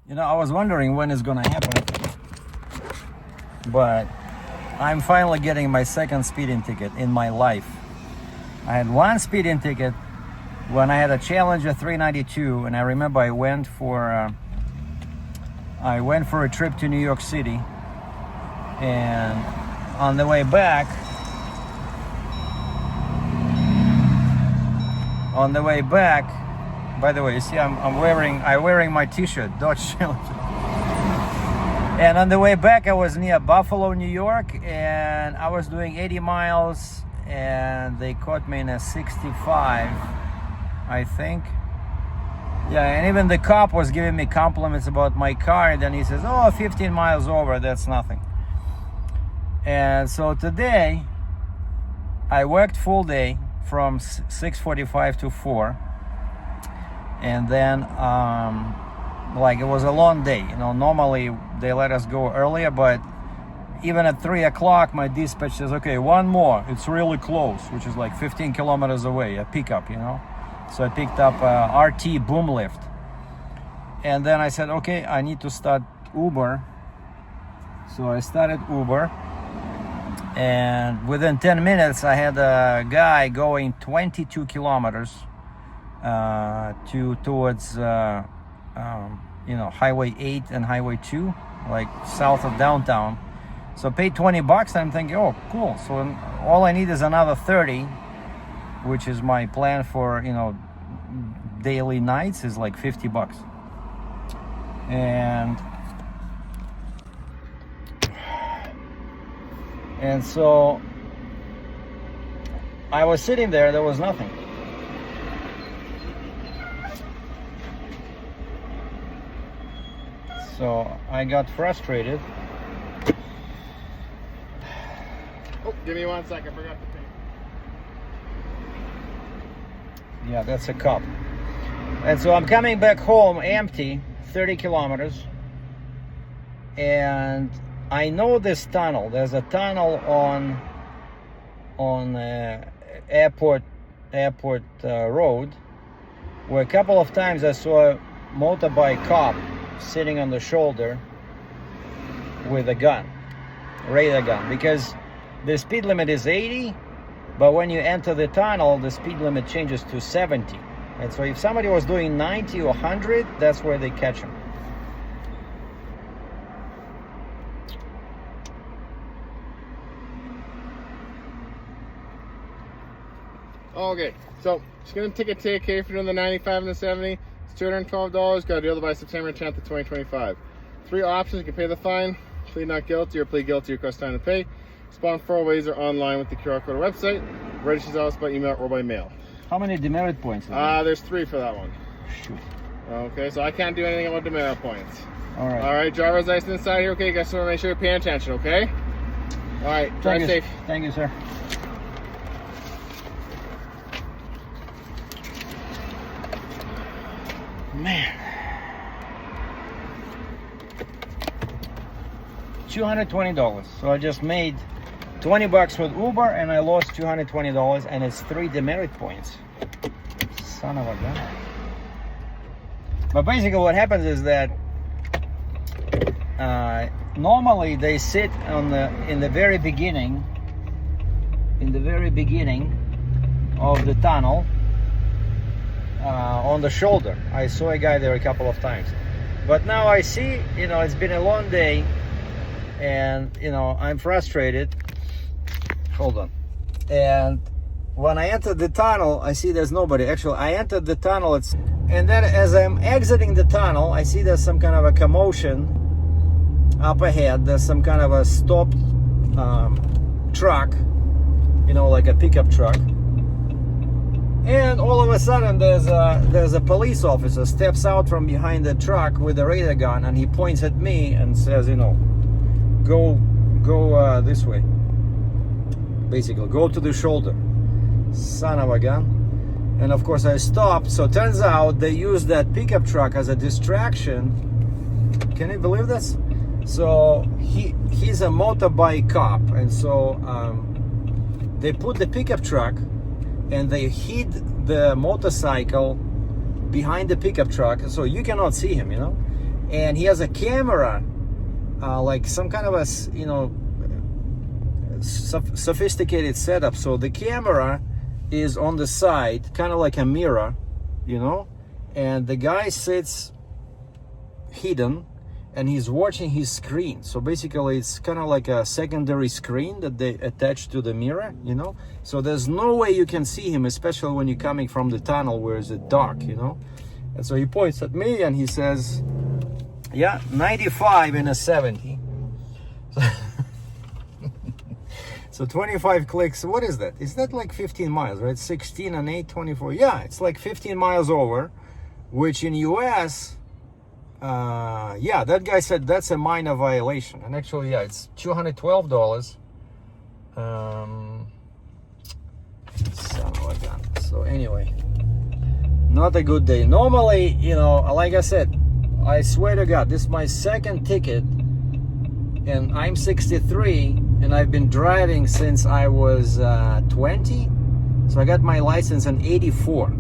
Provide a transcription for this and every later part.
You know, I was wondering when it's gonna happen, but I'm finally getting my second speeding ticket in my life. I had one speeding ticket when I had a Challenger 392, and I remember I went for a trip to New York City, and on the way back, by the way, you see I'm wearing my t-shirt, Dodge Challenger. And on the way back, I was near Buffalo, New York, and I was doing 80 miles, and they caught me in a 65, I think. Yeah, and even the cop was giving me compliments about my car, and then he says, oh, 15 miles over, that's nothing. And so today, I worked full day from 6:45 to 4. And then, like, it was a long day. You know, normally they let us go earlier, but even at 3 o'clock, my dispatch says, okay, one more. It's really close, which is like 15 kilometers away, a pickup, you know. So I picked up a RT boom lift. And then I said, okay, I need to start Uber. So I started Uber. And within 10 minutes, I had a guy going 22 kilometers towards Highway 8 and Highway 2, like south of downtown. So I paid $20, and I'm thinking, oh, cool. So all I need is another 30, which is my plan for, daily nights, is like $50. And so I was sitting there was nothing. So I got frustrated. Oh, give me 1 second, I forgot to pay. Yeah, that's a cop. And so I'm coming back home empty, 30 kilometers. And I know this tunnel. There's a tunnel on Airport Road, where a couple of times I saw a motorbike cop sitting on the shoulder with a gun, radar gun, because the speed limit is 80, but when you enter the tunnel, the speed limit changes to 70. And so if somebody was doing 90 or 100, that's where they catch him. Okay, so just gonna take a ticket for doing the 95 and the 70. It's $212. Got to do it by September 10th of 2025. 3 options: you can pay the fine, plead not guilty, or plead guilty, request time to pay. Spawn 4 ways or online with the QR code or website. Registers us by email or by mail. How many demerit points? There's 3 for that one. Shoot. Okay, so I can't do anything about demerit points. All right. All right, driver's license inside here. Okay, guys, want to make sure you're paying attention. Okay. All right, drive safe. Thank you, sir. Man, $220. So I just made $20 with Uber, and I lost $220, and it's 3 demerit points. Son of a gun. But basically, what happens is that normally they sit in the very beginning of the tunnel. On the shoulder. I saw a guy there a couple of times, but now I see, it's been a long day, and I'm frustrated. Hold on. And when I entered the tunnel, I see there's nobody. Actually, I entered the tunnel, and then as I'm exiting the tunnel, I see there's some kind of a commotion up ahead. There's some kind of a stopped truck, like a pickup truck. And all of a sudden, there's a police officer steps out from behind the truck with a radar gun, and he points at me and says, go this way. Basically, go to the shoulder. Son of a gun. And of course, I stopped. So it turns out they used that pickup truck as a distraction. Can you believe this? So he's a motorbike cop, and so they put the pickup truck, and they hid the motorcycle behind the pickup truck, so you cannot see him, and he has a camera, like some kind of a, you know, sophisticated setup. So the camera is on the side, kind of like a mirror, you know, and the guy sits hidden and he's watching his screen. So basically it's kind of like a secondary screen that they attach to the mirror, you know, so there's no way you can see him, especially when you're coming from the tunnel where it's dark, you know. And so he points at me and he says, yeah, 95 and a 70. So 25 clicks, what is that? Is that like 15 miles, right? 16 and 8, 24. Yeah, it's like 15 miles over, which in US, yeah, that guy said that's a minor violation. And actually, yeah, it's $212. Son of a gun. So anyway, not a good day. Normally, you know, like I said, I swear to God, this is my second ticket, and I'm 63, and I've been driving since I was 20. So I got my license in 84.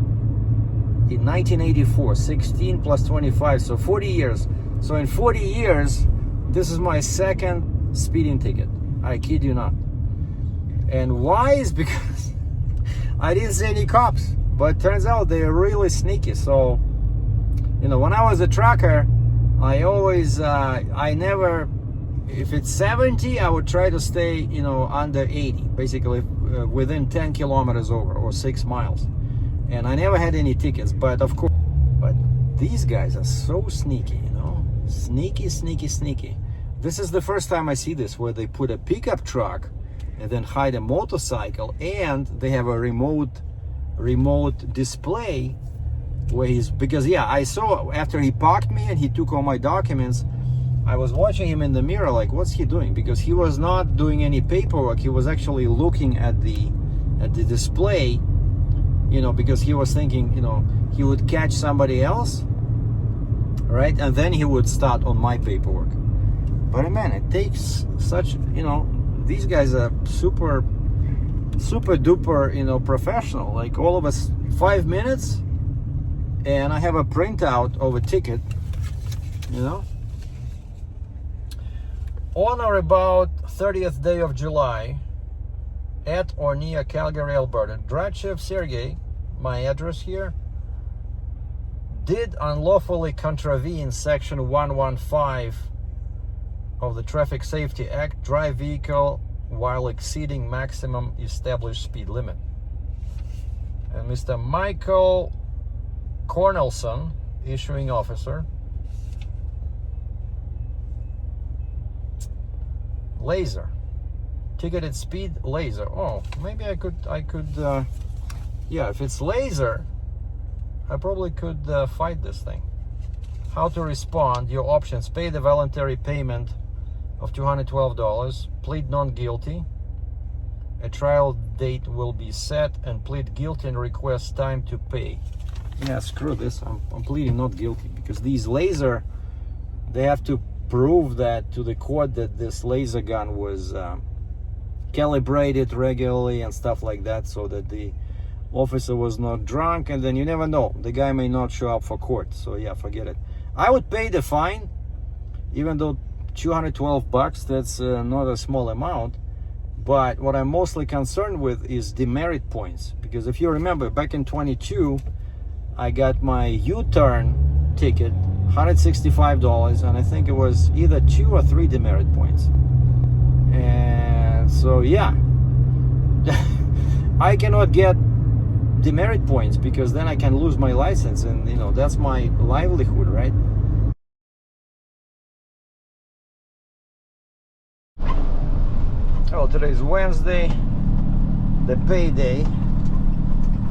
In 1984, 16 plus 25, so 40 years. So in 40 years, this is my second speeding ticket. I kid you not. And why is because I didn't see any cops, but turns out they're really sneaky. So, you know, when I was a trucker, I always, I never, if it's 70, I would try to stay, you know, under 80, basically within 10 kilometers over or 6 miles. And I never had any tickets, but of course, but these guys are so sneaky, you know, sneaky, sneaky, sneaky. This is the first time I see this, where they put a pickup truck and then hide a motorcycle, and they have a remote display where he's, because yeah, I saw after he parked me and he took all my documents, I was watching him in the mirror like, what's he doing? Because he was not doing any paperwork. He was actually looking at the display, you know, because he was thinking, you know, he would catch somebody else, right? And then he would start on my paperwork. But man, it takes such, you know, these guys are super duper, you know, professional. Like all of us, 5 minutes, and I have a printout of a ticket, you know. On or about 30th day of July, at or near Calgary, Alberta, Drachev Sergey, my address here, did unlawfully contravene section 115 of the Traffic Safety Act, drive vehicle while exceeding maximum established speed limit. And Mr. Michael Cornelson, issuing officer, laser, ticketed speed laser. Oh, maybe I could yeah, if it's laser, I probably could fight this thing. How to respond, your options: pay the voluntary payment of $212, plead non-guilty, a trial date will be set, and plead guilty and request time to pay. Yeah, screw this, I'm pleading not guilty, because these laser, they have to prove that to the court that this laser gun was calibrated regularly and stuff like that, so that the officer was not drunk, and then you never know, the guy may not show up for court. So yeah, forget it. I would pay the fine, even though $212, that's not a small amount. But what I'm mostly concerned with is demerit points, because if you remember, back in 22, I got my U-turn ticket, $165, and I think it was either 2 or 3 demerit points. And so yeah, I cannot get demerit points, because then I can lose my license, and you know, that's my livelihood, right? Oh, today's Wednesday, the payday,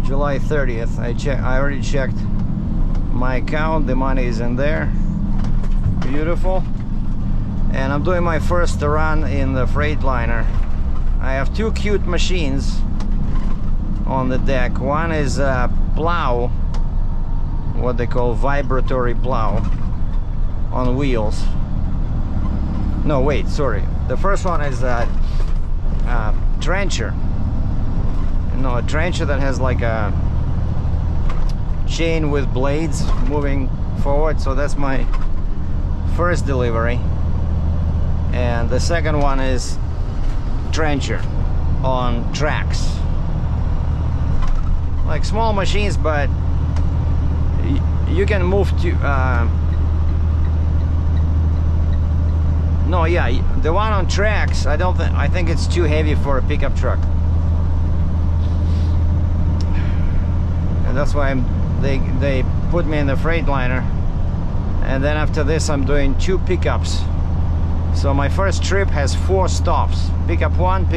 July 30th. I already checked my account, the money is in there, beautiful. And I'm doing my first run in the Freightliner. I have 2 cute machines on the deck. One is a plow, what they call vibratory plow on wheels. No, wait, sorry. The first one is a trencher. You know, a trencher that has like a chain with blades moving forward. So that's my first delivery, and the second one is trencher on tracks, like small machines, but you can move to no, yeah, the one on tracks, I think it's too heavy for a pickup truck, and that's why they put me in the Freightliner. And then after this I'm doing 2 pickups. So my first trip has 4 stops: pickup 1,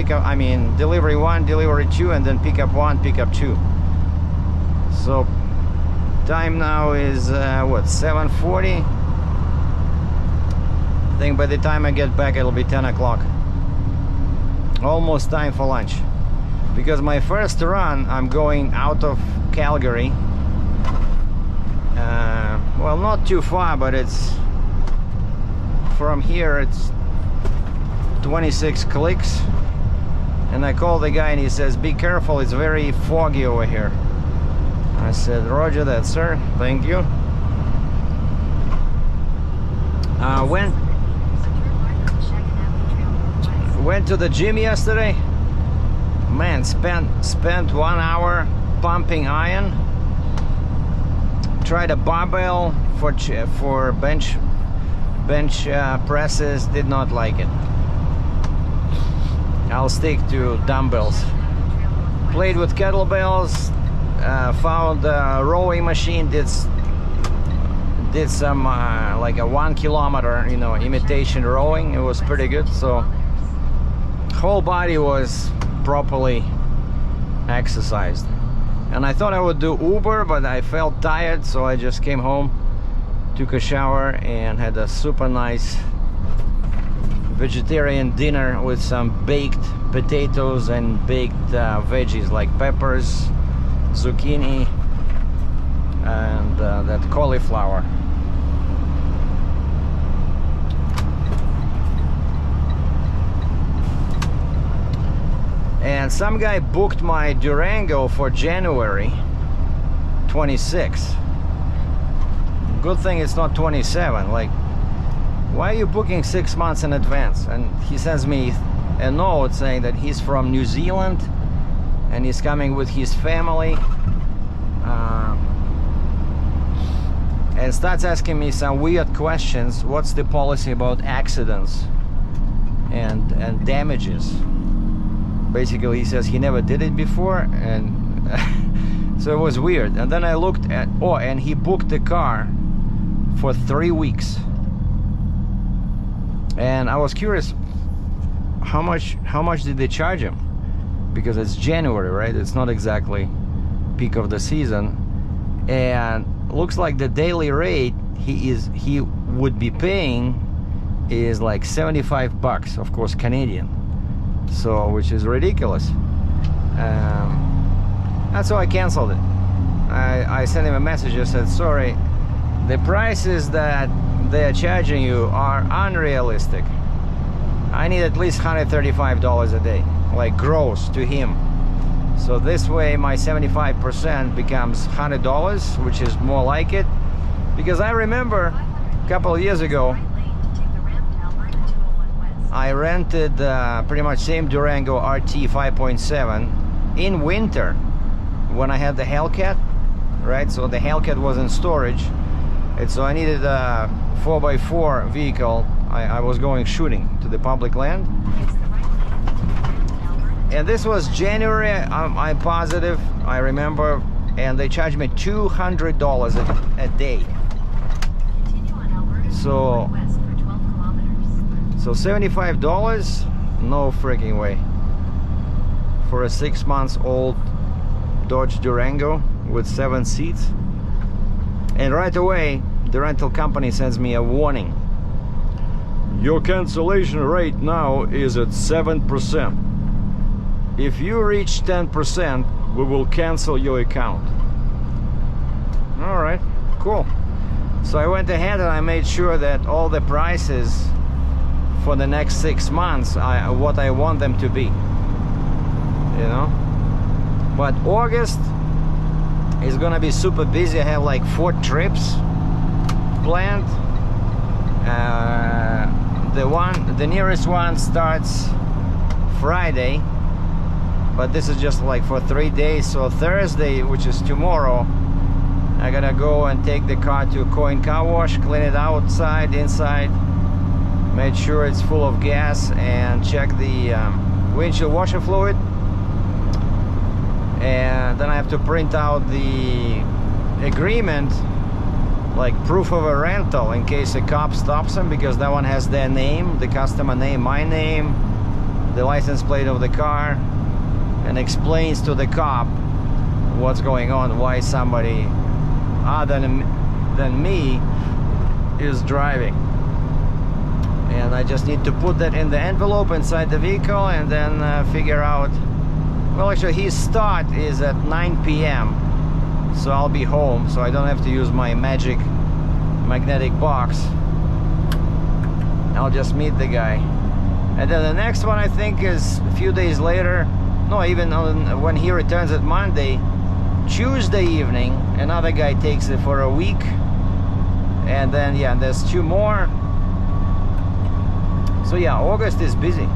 delivery 1, delivery 2, and then pickup 1, pickup 2. So time now is what, 7:40. I think by the time I get back it'll be 10 o'clock. Almost time for lunch, because my first run I'm going out of Calgary. Well, not too far, but it's from here it's 26 clicks. And I called the guy and he says, be careful, it's very foggy over here. I said, roger that, sir, thank you. Went to the gym yesterday. Man, spent 1 hour pumping iron. Tried a barbell for bench presses, did not like it. I'll stick to dumbbells. Played with kettlebells, found a rowing machine, did some like a 1 kilometer, imitation rowing. It was pretty good. So whole body was properly exercised. And I thought I would do Uber, but I felt tired, so I just came home, took a shower, and had a super nice vegetarian dinner with some baked potatoes and baked veggies like peppers, zucchini, and that cauliflower. And some guy booked my Durango for January 26. Good thing it's not 27. Like, why are you booking 6 months in advance? And he sends me a note saying that he's from New Zealand and he's coming with his family, and starts asking me some weird questions. What's the policy about accidents and damages? Basically, he says he never did it before, and so it was weird. And then I looked at, and he booked the car for 3 weeks, and I was curious, how much did they charge him? Because it's January, right? It's not exactly peak of the season, and looks like the daily rate he would be paying is like $75, of course, Canadian. So, which is ridiculous. That's why I canceled it. I sent him a message. I said, sorry, the prices that they're charging you are unrealistic. I need at least $135 a day, like gross to him. So this way my 75% becomes $100, which is more like it. Because I remember a couple of years ago, I rented pretty much same Durango RT 5.7 in winter when I had the Hellcat, right? So the Hellcat was in storage, and so I needed a 4x4 vehicle. I was going shooting to the public land, and this was January, I'm positive, I remember, and they charged me $200 a day. So $75, no freaking way for a 6 months old Dodge Durango with 7 seats. And right away the rental company sends me a warning. Your cancellation rate now is at 7%. If you reach 10%, we will cancel your account. All right, cool. So I went ahead and I made sure that all the prices for the next 6 months, what I want them to be, you know. But August is gonna be super busy. I have like 4 trips planned. the nearest one starts Friday, but this is just like for 3 days. So Thursday, which is tomorrow, I'm gonna go and take the car to Coin Car Wash, clean it outside, inside, make sure it's full of gas, and check the windshield washer fluid. And then I have to print out the agreement, like proof of a rental, in case a cop stops them, because that one has their name, the customer name, my name, the license plate of the car, and explains to the cop what's going on, why somebody other than me is driving. And I just need to put that in the envelope inside the vehicle, and then figure out, well, actually his start is at 9 p.m. so I'll be home, so I don't have to use my magic magnetic box. I'll just meet the guy. And then the next one, I think, is a few days later. No, even on, when he returns at Monday, Tuesday evening, another guy takes it for a week. And then, yeah, there's 2 more. So yeah, August is busy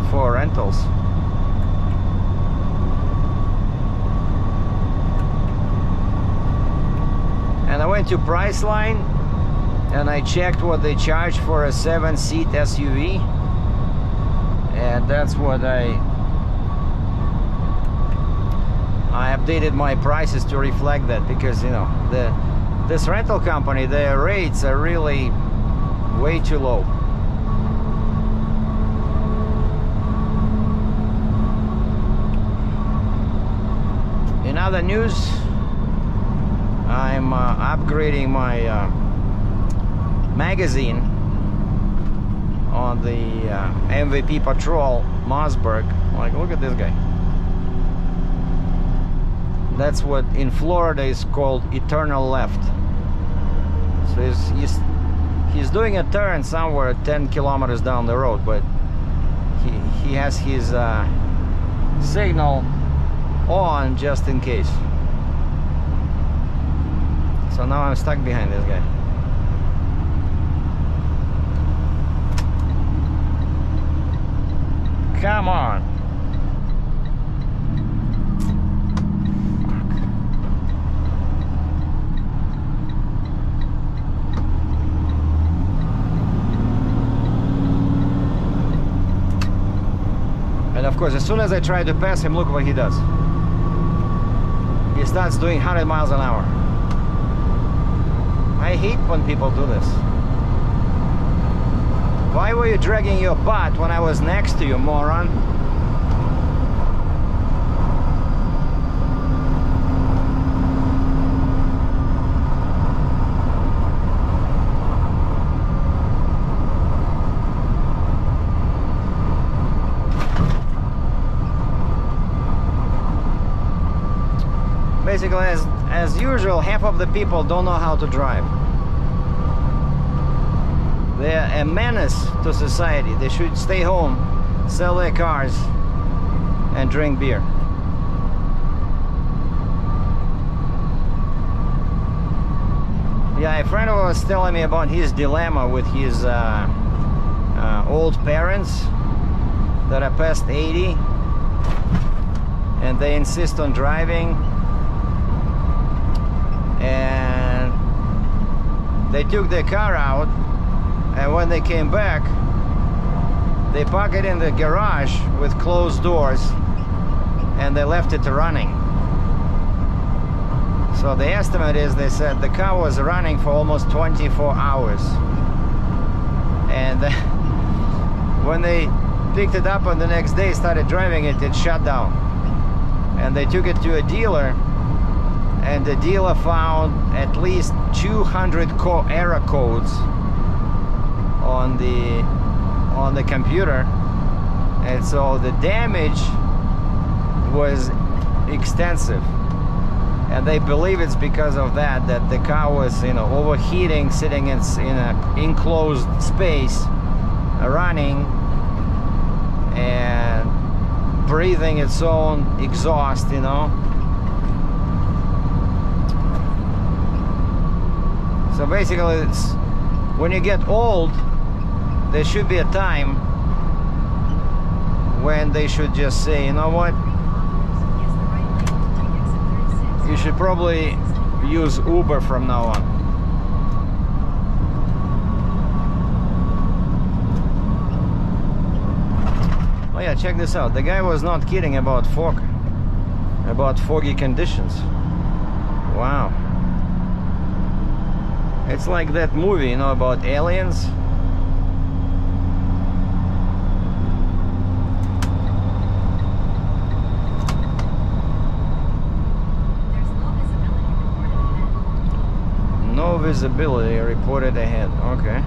for rentals. And I went to Priceline and I checked what they charge for a 7-seat SUV, and that's what I updated my prices to reflect that, because, you know, this rental company, their rates are really way too low. In other news, I'm upgrading my magazine on the MVP Patrol Mossberg. Like, look at this guy. That's what in Florida is called eternal left. So he's doing a turn somewhere 10 kilometers down the road, but he has his signal on just in case. So now I'm stuck behind this guy. Come on. And of course, as soon as I try to pass him, look what he does. He starts doing 100 miles an hour. I hate when people do this. Why were you dragging your butt when I was next to you, moron? Basically, as usual, half of the people don't know how to drive. They're a menace to society. They should stay home, sell their cars, and drink beer. Yeah, a friend of ours was telling me about his dilemma with his old parents that are past 80, and they insist on driving. And they took their car out, and when they came back, they parked it in the garage with closed doors, and they left it running. So the estimate is, they said the car was running for almost 24 hours. And when they picked it up on the next day, started driving it, it shut down. And they took it to a dealer, and the dealer found at least 200 error codes on the computer, and so the damage was extensive. And they believe it's because of that the car was, you know, overheating, sitting in an enclosed space, running and breathing its own exhaust, you know. So basically, it's when you get old, there should be a time when they should just say, you know what, you should probably use Uber from now on. Oh yeah, check this out. The guy was not kidding about foggy conditions. Wow. It's like that movie, you know, about aliens. No visibility reported ahead. Okay.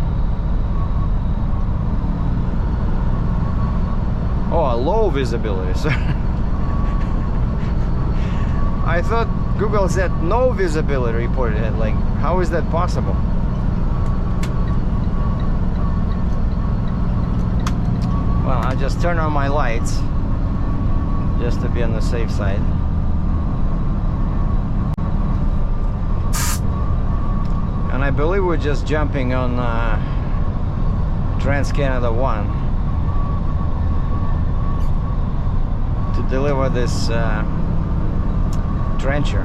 Oh, low visibility. So I thought Google said no visibility reported ahead. Like, how is that possible? Well, I just turn on my lights just to be on the safe side. And I believe we're just jumping on Trans-Canada 1 to deliver this trencher.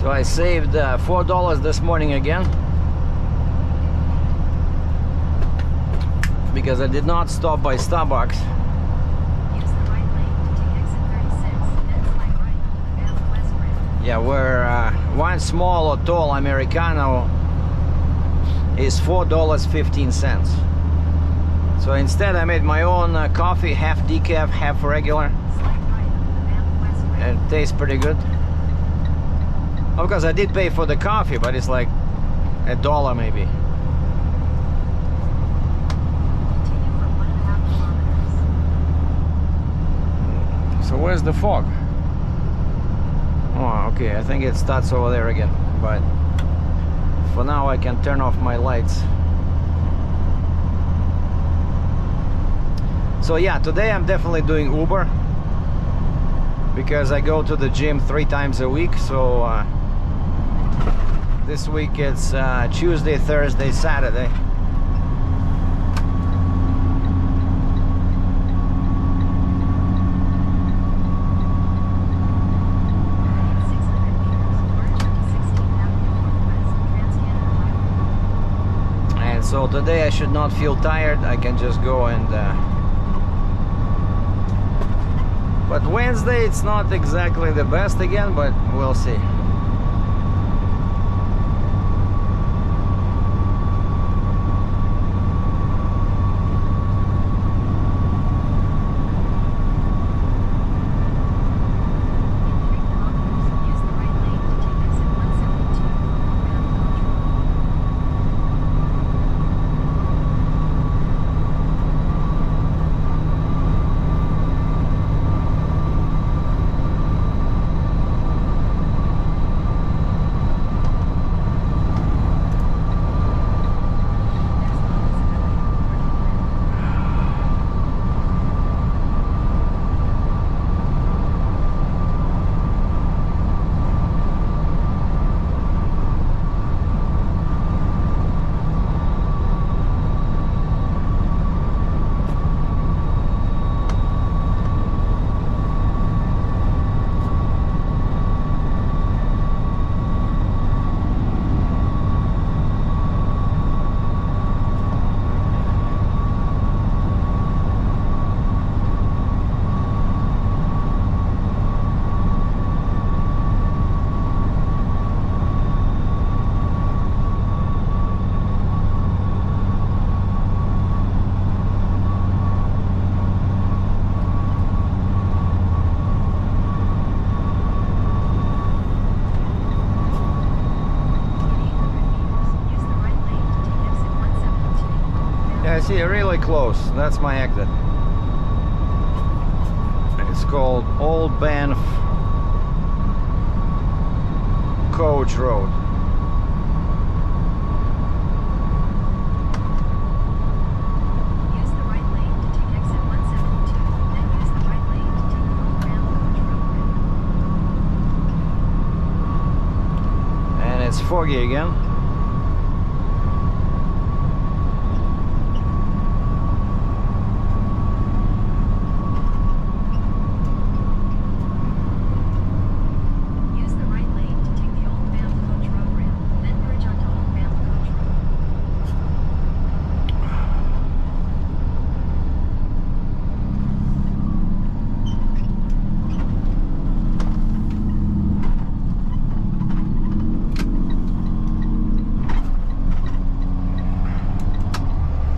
So I saved $4 this morning again because I did not stop by Starbucks. Use the right lane to take exit 36, then slide right over the Banff West Bridge. Yeah, where one small or tall Americano is $4.15. So instead I made my own coffee, half decaf, half regular. Slide right over the Banff West Bridge. And it tastes pretty good. Of course, I did pay for the coffee, but it's like $1 maybe. Continue for 1.5 kilometers. So where's the fog? Oh, okay, I think it starts over there again. But for now, I can turn off my lights. So yeah, today I'm definitely doing Uber because I go to the gym 3 times a week. So this week it's Tuesday, Thursday, Saturday. In 600 meters, origin 16th Avenue Northwest, Trans-Canada Highway. And so today I should not feel tired. I can just go and but Wednesday it's not exactly the best again, but we'll see. In 3 kilometers, use the right lane to take exit 172 over Banff Village Road. see, really close. That's my exit. It's called Old Banff Coach Road. Use the right lane to take exit 172, then use the right lane to take the Old Banff Coach Road. And it's foggy again. Use the right lane to take the Old Banff Coach Road ramp, then bridge onto Old Banff Coach Road.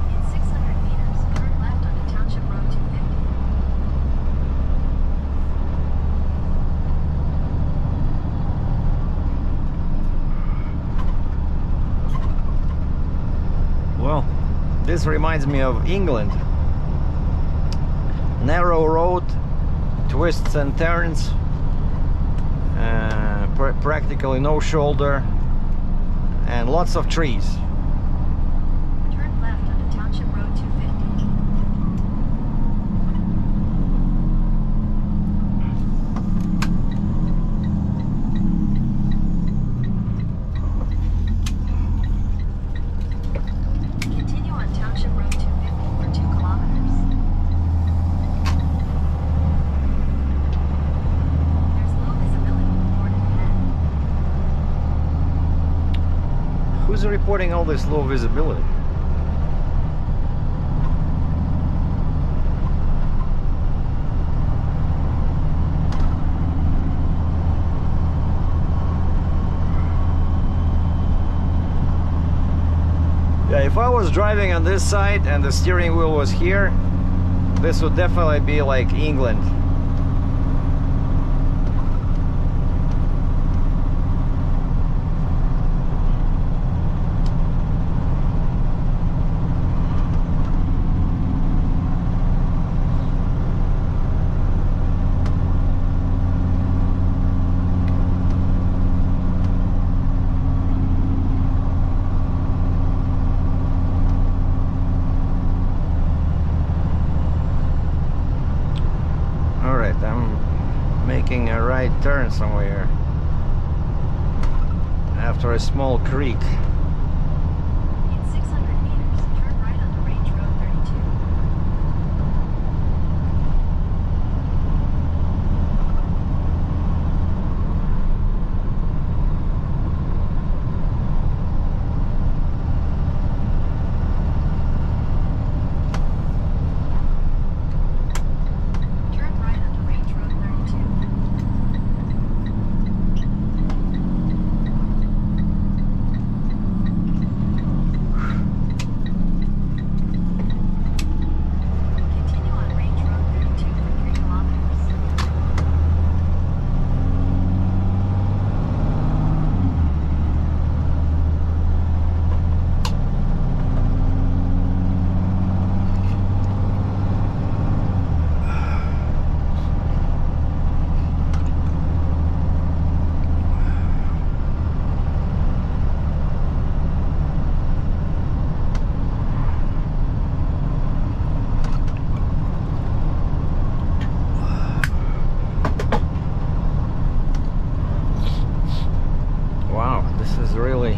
In 600 meters, turn left onto Township Road 250. Well, this reminds me of England. Narrow road, twists and turns, practically no shoulder, and lots of trees. Turn left onto Township Road 250. Continue on Township Road 250 for 2 kilometers. There's low visibility reported ahead. Who's reporting all this low visibility? Yeah, if I was driving on this side and the steering wheel was here, this would definitely be like England. Alright, I'm making a right turn somewhere after a small creek. In 600 meters, turn right onto Range Road 32. Turn right onto Range Road 32. Continue on Range Road 32 for 3 kilometers. Wow, this is really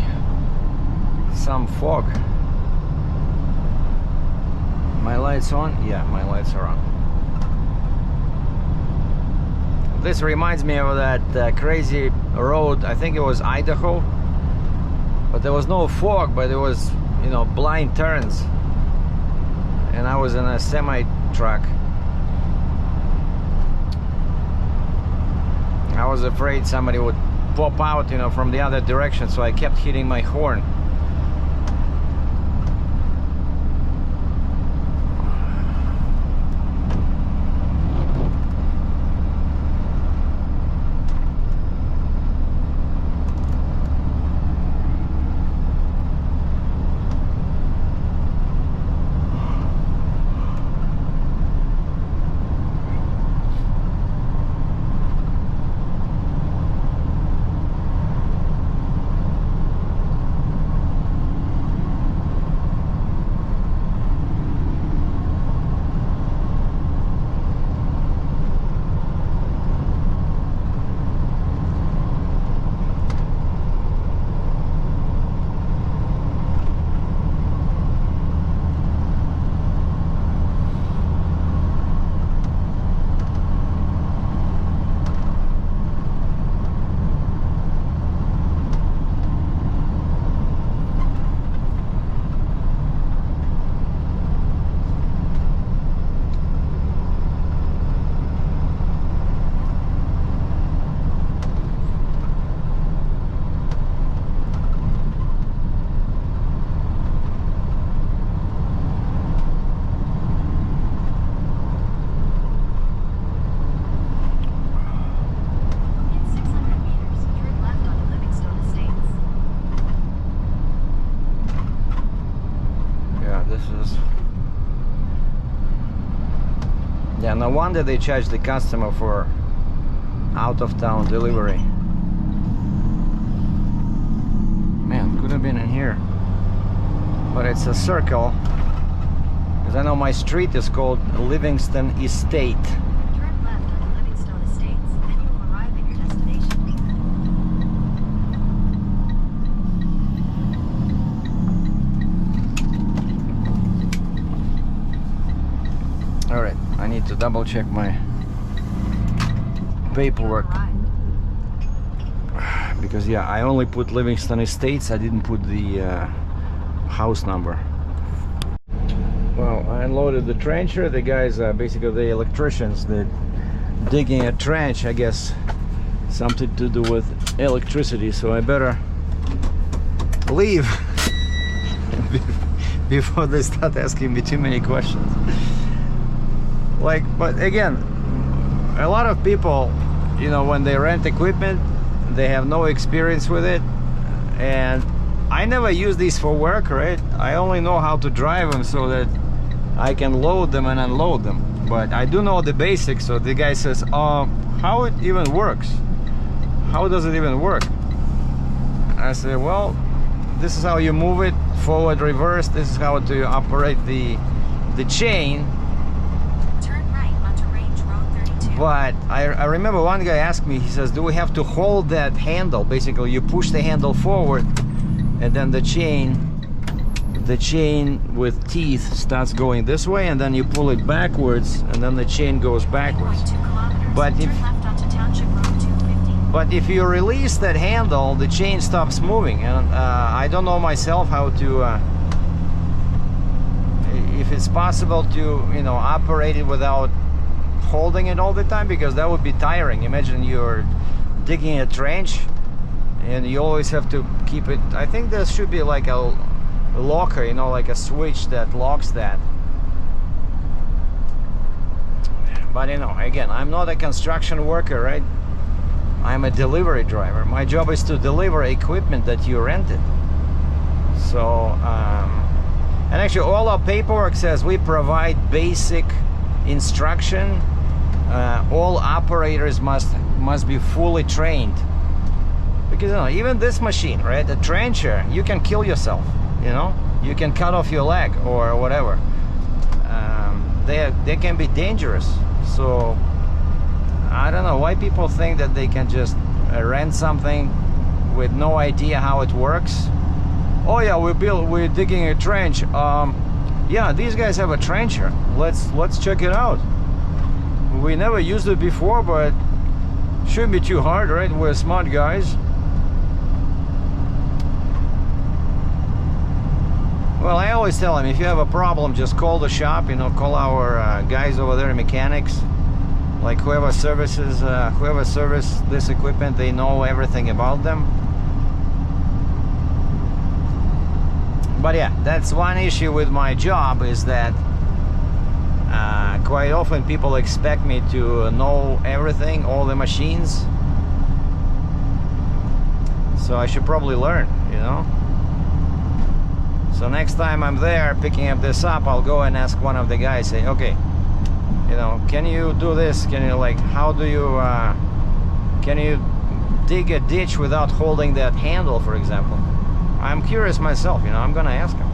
some fog. My lights on? Yeah, my lights are on. This reminds me of that crazy road, I think it was Idaho, but there was no fog, but it was, you know, blind turns, and I was in a semi truck. I was afraid somebody would pop out, you know, from the other direction, so I kept hitting my horn. wonder they charge the customer for out-of-town delivery. Man, could have been in here, but it's a circle, because I know my street is called Livingston Estate. Turn left onto Livingstone Estates, then you will arrive at your destination. All right, I need to double check my paperwork, because yeah, I only put Livingston Estates, I didn't put the house number. Well, I unloaded the trencher. The guys, basically the electricians, they're digging a trench, I guess something to do with electricity, so I better leave before they start asking me too many questions. Like, but again, a lot of people, you know, when they rent equipment, they have no experience with it, and I never use these for work, right? I only know how to drive them so that I can load them and unload them, but I do know the basics. So the guy says, how it even works? How does it even work? I say, well, this is how you move it, forward, reverse. This is how to operate the chain. But I remember one guy asked me, he says, do we have to hold that handle? Basically, you push the handle forward, and then the chain with teeth starts going this way, and then you pull it backwards, and then the chain goes backwards. But if you release that handle, the chain stops moving, and I don't know myself how to, if it's possible to, you know, operate it without holding it all the time, because that would be tiring. Imagine you're digging a trench and you always have to keep it. I think there should be like a locker, you know, like a switch that locks that. But you know, again, I'm not a construction worker, right? I'm a delivery driver. My job is to deliver equipment that you rented. So and actually all our paperwork says we provide basic instruction. All operators must be fully trained, because you know, even this machine, right, the trencher, you can kill yourself, you know, you can cut off your leg or whatever. They can be dangerous. So I don't know why people think that they can just rent something with no idea how it works. Oh yeah, we're digging a trench. Yeah, these guys have a trencher. Let's check it out. We never used it before, but shouldn't be too hard, right? We're smart guys. Well, I always tell them, if you have a problem, just call the shop, you know, call our guys over there, mechanics, like whoever serviced this equipment, they know everything about them. But yeah, that's one issue with my job, is that quite often people expect me to know everything, all the machines. So I should probably learn, you know. So next time I'm there picking up this up, I'll go and ask one of the guys, say, okay, you know, can you do this? Can you, like, how do you, can you dig a ditch without holding that handle, for example? I'm curious myself, you know, I'm gonna ask him.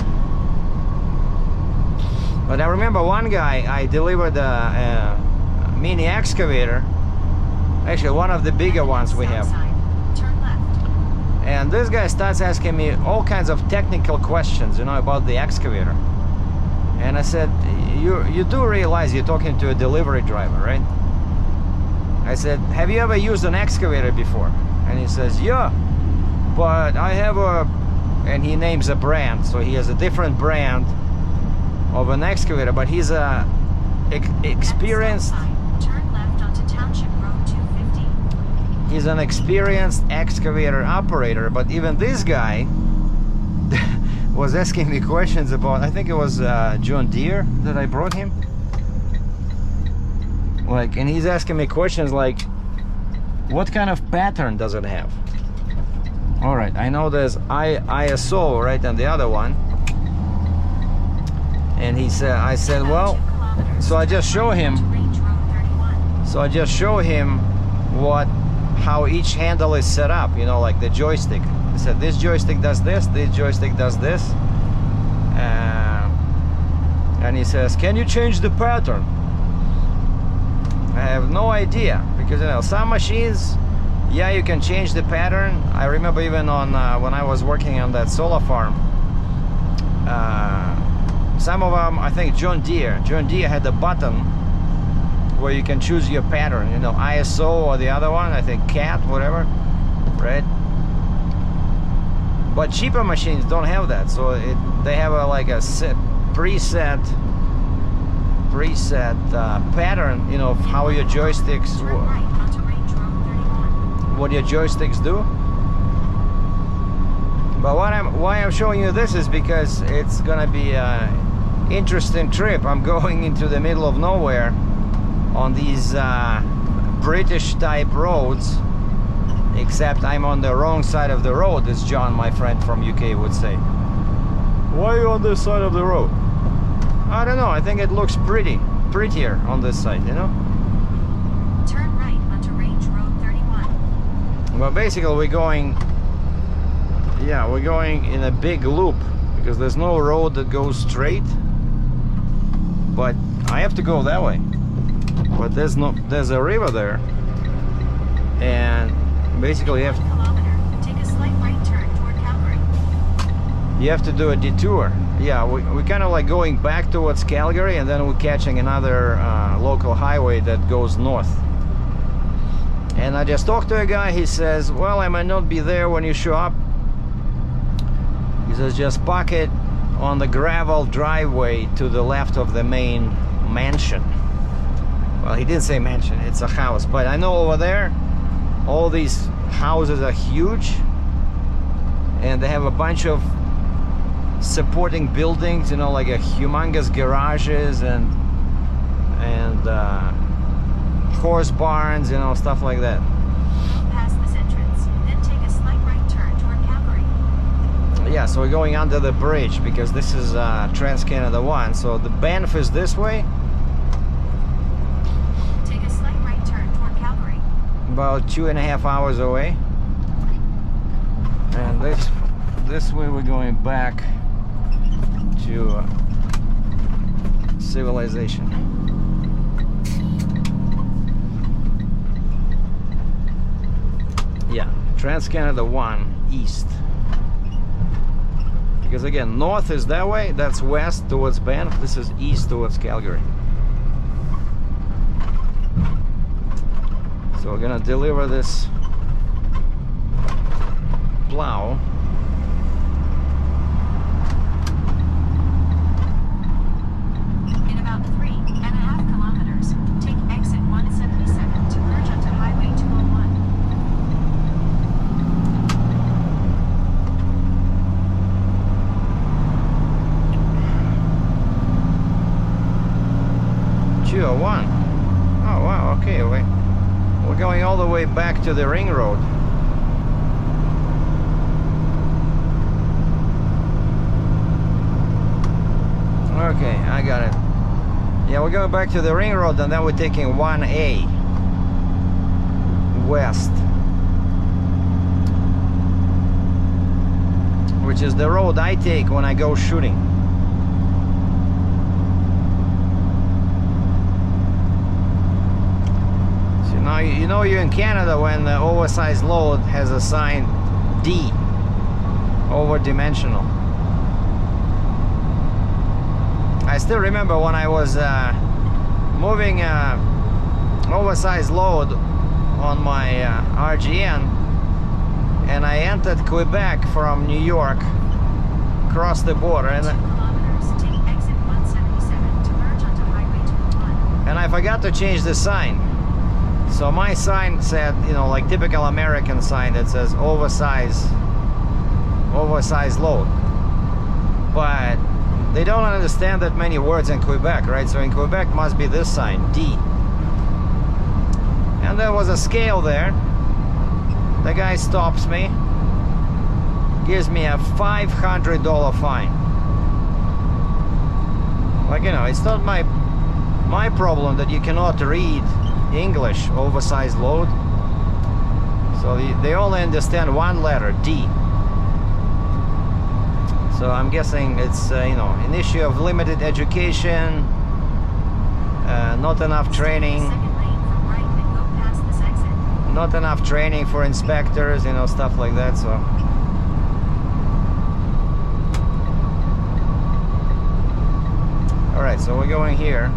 But I remember one guy, I delivered a mini excavator, actually one of the bigger ones we have. Turn left. And this guy starts asking me all kinds of technical questions, you know, about the excavator. And I said, you do realize you're talking to a delivery driver, right? I said, have you ever used an excavator before? And he says, yeah, but I have a, and he names a brand, so he has a different brand of an excavator, but he's a experienced. Turn left onto Township Road 250. He's an experienced excavator operator, but even this guy was asking me questions about, I think it was John Deere that I brought him. Like, and he's asking me questions like, what kind of pattern does it have? All right, I know there's ISO, right, and the other one. And he said, I said, well, so I just show him So I just show him how each handle is set up, you know, like the joystick. I said this joystick does this joystick does this, and he says, can you change the pattern? I have no idea, because you know, some machines, yeah, you can change the pattern. I remember even on when I was working on that solar farm, some of them, I think John Deere had a button where you can choose your pattern, you know, ISO, or the other one, I think CAT, whatever, right? But cheaper machines don't have that, so they have like a preset pattern, you know, of how your joysticks, Turn right onto Range Road 31. what your joysticks do. But why I'm showing you this is because it's gonna be an interesting trip. I'm going into the middle of nowhere on these British type roads, except I'm on the wrong side of the road, as John, my friend from UK, would say. Why are you on this side of the road? I don't know, I think it looks prettier on this side, you know? Turn right onto Range Road 31. Well, basically we're going in a big loop, because there's no road that goes straight, but I have to go that way. But there's a river there, and basically you have 1 kilometer. Take a slight right turn toward Calgary. you have to do a detour. Yeah, we're kind of like going back towards Calgary, and then we're catching another local highway that goes north. And I just talked to a guy. He says, well, I might not be there when you show up. He says, just park it on the gravel driveway to the left of the main mansion. Well, he didn't say mansion, it's a house, but I know over there all these houses are huge, and they have a bunch of supporting buildings, you know, like a humongous garages and horse barns, you know, stuff like that. Past this entrance, then take a slight right turn toward Calgary. Yeah, so we're going under the bridge because this is Trans-Canada 1. So the Banff is this way, Take a slight right turn toward Calgary. about 2.5 hours away. And this way we're going back to civilization. Yeah, Trans-Canada 1 east. Because again, north is that way, that's west towards Banff, this is east towards Calgary. So we're gonna deliver this plow. In about 3.5 kilometers, take exit 177 to merge onto Highway 201. 201. Oh wow, okay, we're going all the way back to the ring road. Okay, I got it. Yeah, we're going back to the ring road, and then we're taking 1A west, which is the road I take when I go shooting. So now you know you're in Canada when the oversized load has a sign D, over-dimensional. I still remember when I was moving oversized load on my RGN, and I entered Quebec from New York, crossed the border, 2 kilometers, take exit 177 to merge onto Highway 201. and I forgot to change the sign. So my sign said, you know, like typical American sign that says oversized load. But they don't understand that many words in Quebec, right? So in Quebec must be this sign, D. And there was a scale there. The guy stops me, gives me a $500 fine. Like, you know, it's not my problem that you cannot read English oversized load. So they only understand one letter, D. So I'm guessing it's you know, an issue of limited education, not enough training, Second lane from right and go past this exit. not enough training for inspectors, you know, stuff like that. So all right, so we're going here.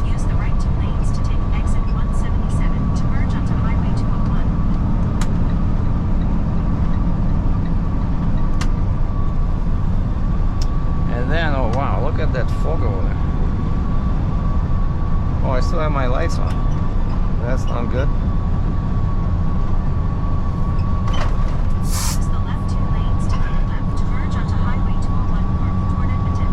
Use the right 2 lanes to take exit 177 to merge onto Highway 201. And then, oh wow, look at that fog over there. Oh, I still have my lights on. That's not good. Use the left 2 lanes to take left to merge onto Highway 201 north toward Edmonton.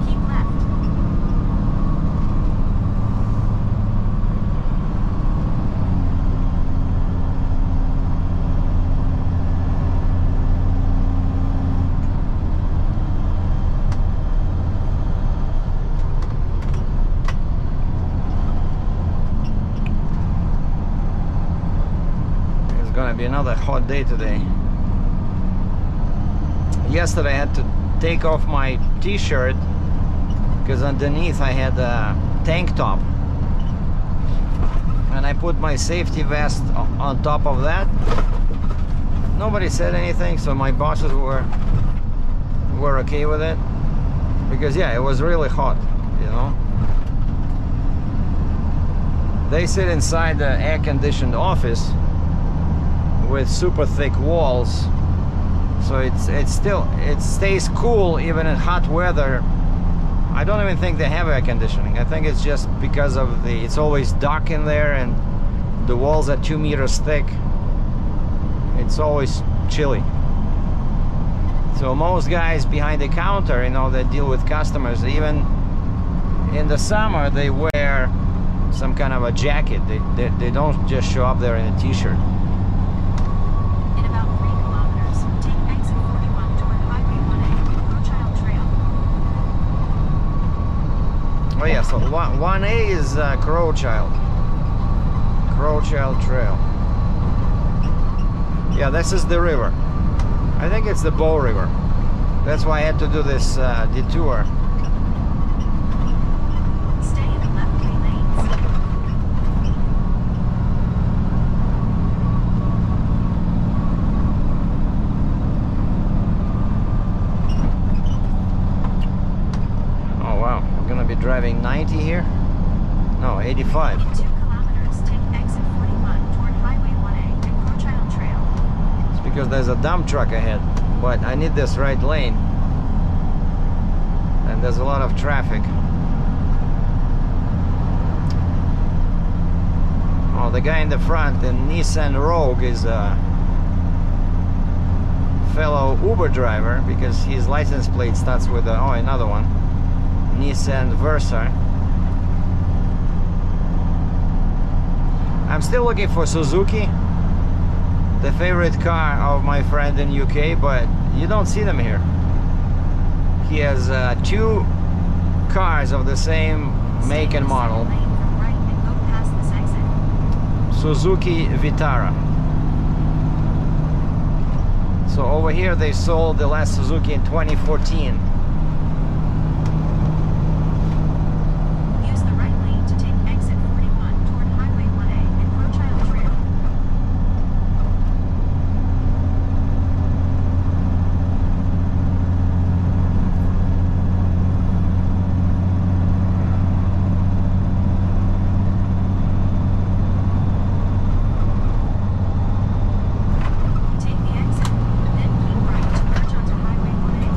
Keep left. It's gonna be another hot day today. Yesterday I had to take off my t-shirt because underneath I had a tank top, and I put my safety vest on top of that. Nobody said anything, so my bosses were okay with it, because yeah, it was really hot, you know. They sit inside the air-conditioned office with super thick walls, so it stays cool even in hot weather. I don't even think they have air conditioning. I think it's just because of it's always dark in there and the walls are 2 meters thick. It's always chilly. So most guys behind the counter, you know, that deal with customers, even in the summer, they wear some kind of a jacket. They don't just show up there in a t-shirt. In about 3 kilometers, take exit 41 toward Highway 1A and Crowchild Trail. Oh yeah, so 1A is Crowchild Trail. Yeah, this is the river. I think it's the Bow River. That's why I had to do this detour. Stay in the left 3 lanes. Oh wow, we're gonna be driving 90 here? No, 85. In 2 kilometers, take exit 41 toward Highway 1A and Crowchild Trail. It's because there's a dump truck ahead, but I need this right lane. And there's a lot of traffic. Oh, the guy in the front, the Nissan Rogue, is a fellow Uber driver, because his license plate starts with a, oh, another one, Nissan Versa. I'm still looking for Suzuki, the favorite car of my friend in UK, but you don't see them here. He has 2 cars of the same make and model. Lane from right and go past this exit. Suzuki Vitara. So over here they sold the last Suzuki in 2014. Use the right lane to take exit 41 toward Highway 1A and Crowchild Trail. Take the exit, then keep right to merge onto Highway 1A.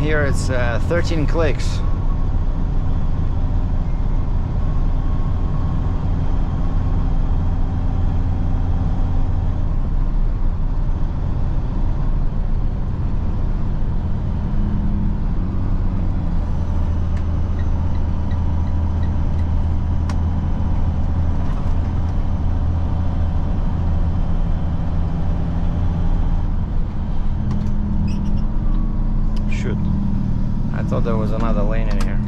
here it's 13 clicks. Shoot, I thought there was another lane in here.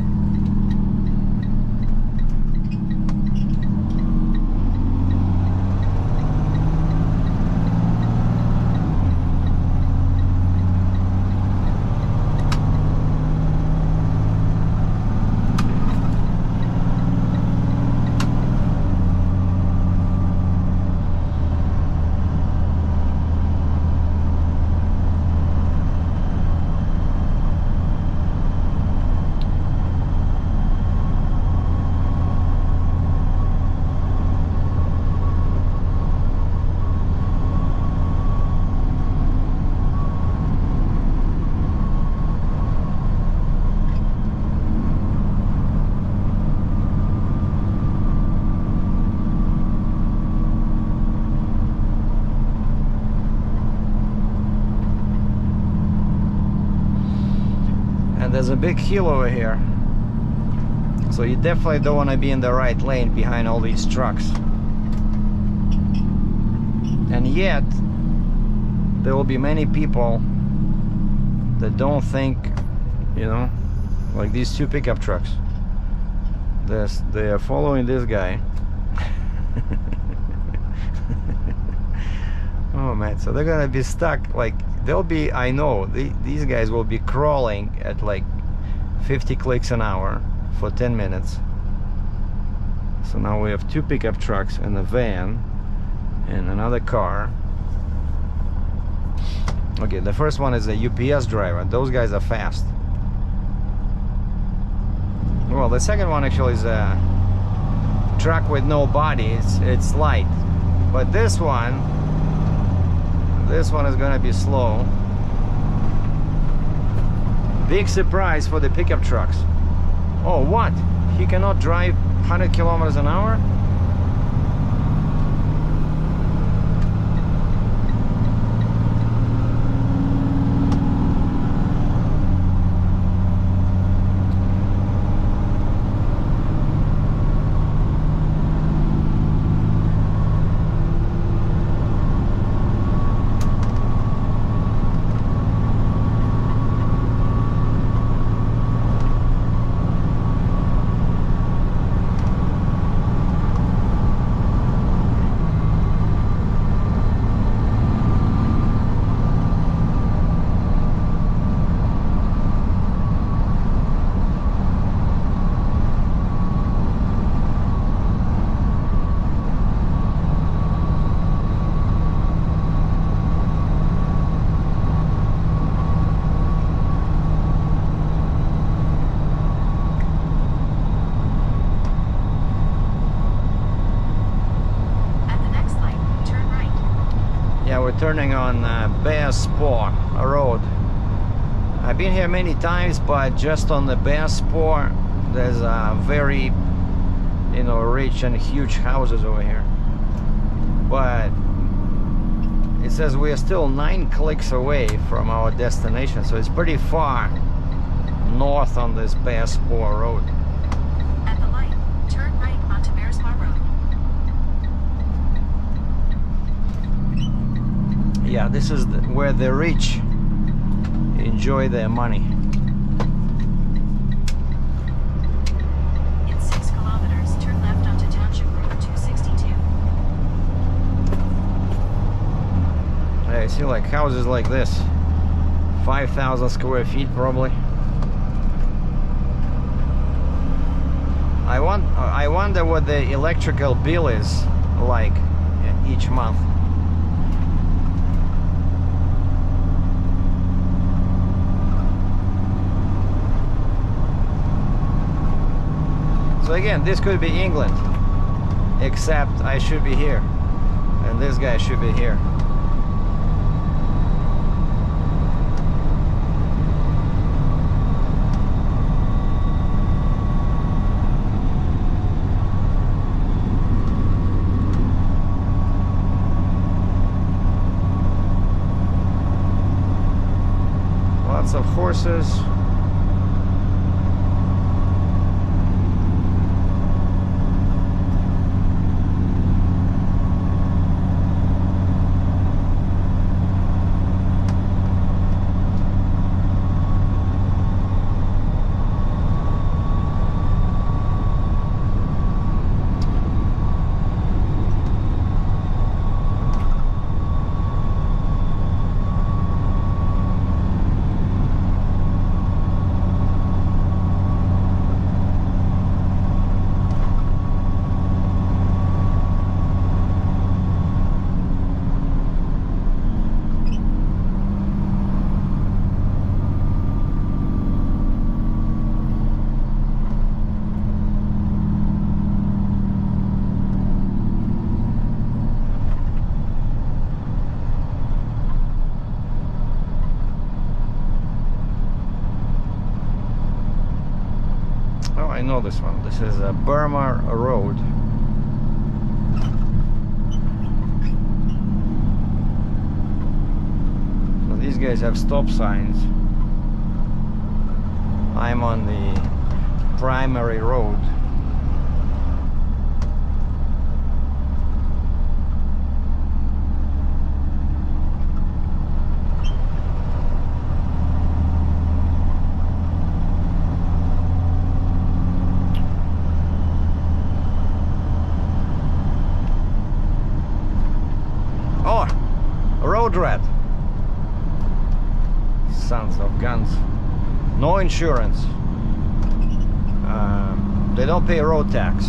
There's a big hill over here, so you definitely don't want to be in the right lane behind all these trucks. And yet there will be many people that don't think, you know, like these two pickup trucks, they are following this guy. Oh man, so they're gonna be stuck. Like they'll be, I know these guys will be crawling at like 50 clicks an hour for 10 minutes. So now we have two pickup trucks and a van and another car. Okay, the first one is a UPS driver. Those guys are fast. Well, the second one actually is a truck with no body. It's light, but this one is gonna be slow. Big surprise for the pickup trucks. Oh, what? He cannot drive 100 kilometers an hour? Turning on Bass Spur Road. I've been here many times, but just on the Bass Spur there's very, you know, rich and huge houses over here. But it says we are still 9 clicks away from our destination, so it's pretty far north on this Bass Spur Road. At the light, turn right onto Bears Bar Road. Yeah, this is where the rich enjoy their money. In 6 kilometers, turn left onto Township Road 262. Yeah, I see like houses like this, 5,000 square feet probably. I wonder what the electrical bill is like each month. So again, this could be England, except I should be here, and this guy should be here. horses. I know this one. This is a Burma Road. So these guys have stop signs. I'm on the primary road. Road rat. Sons of guns. No insurance. They don't pay road tax.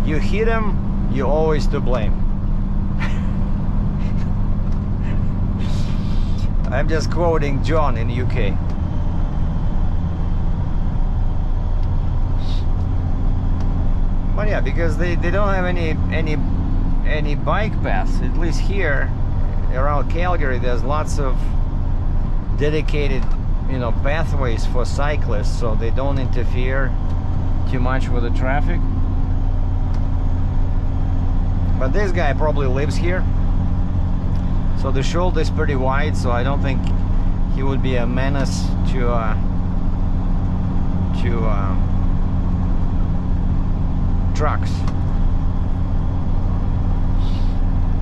You hit them, you're always to blame. I'm just quoting John in the UK. But yeah, because they don't have any bike paths. At least here around Calgary, there's lots of dedicated, you know, pathways for cyclists, so they don't interfere too much with the traffic. But this guy probably lives here, so the shoulder is pretty wide, so I don't think he would be a menace to trucks.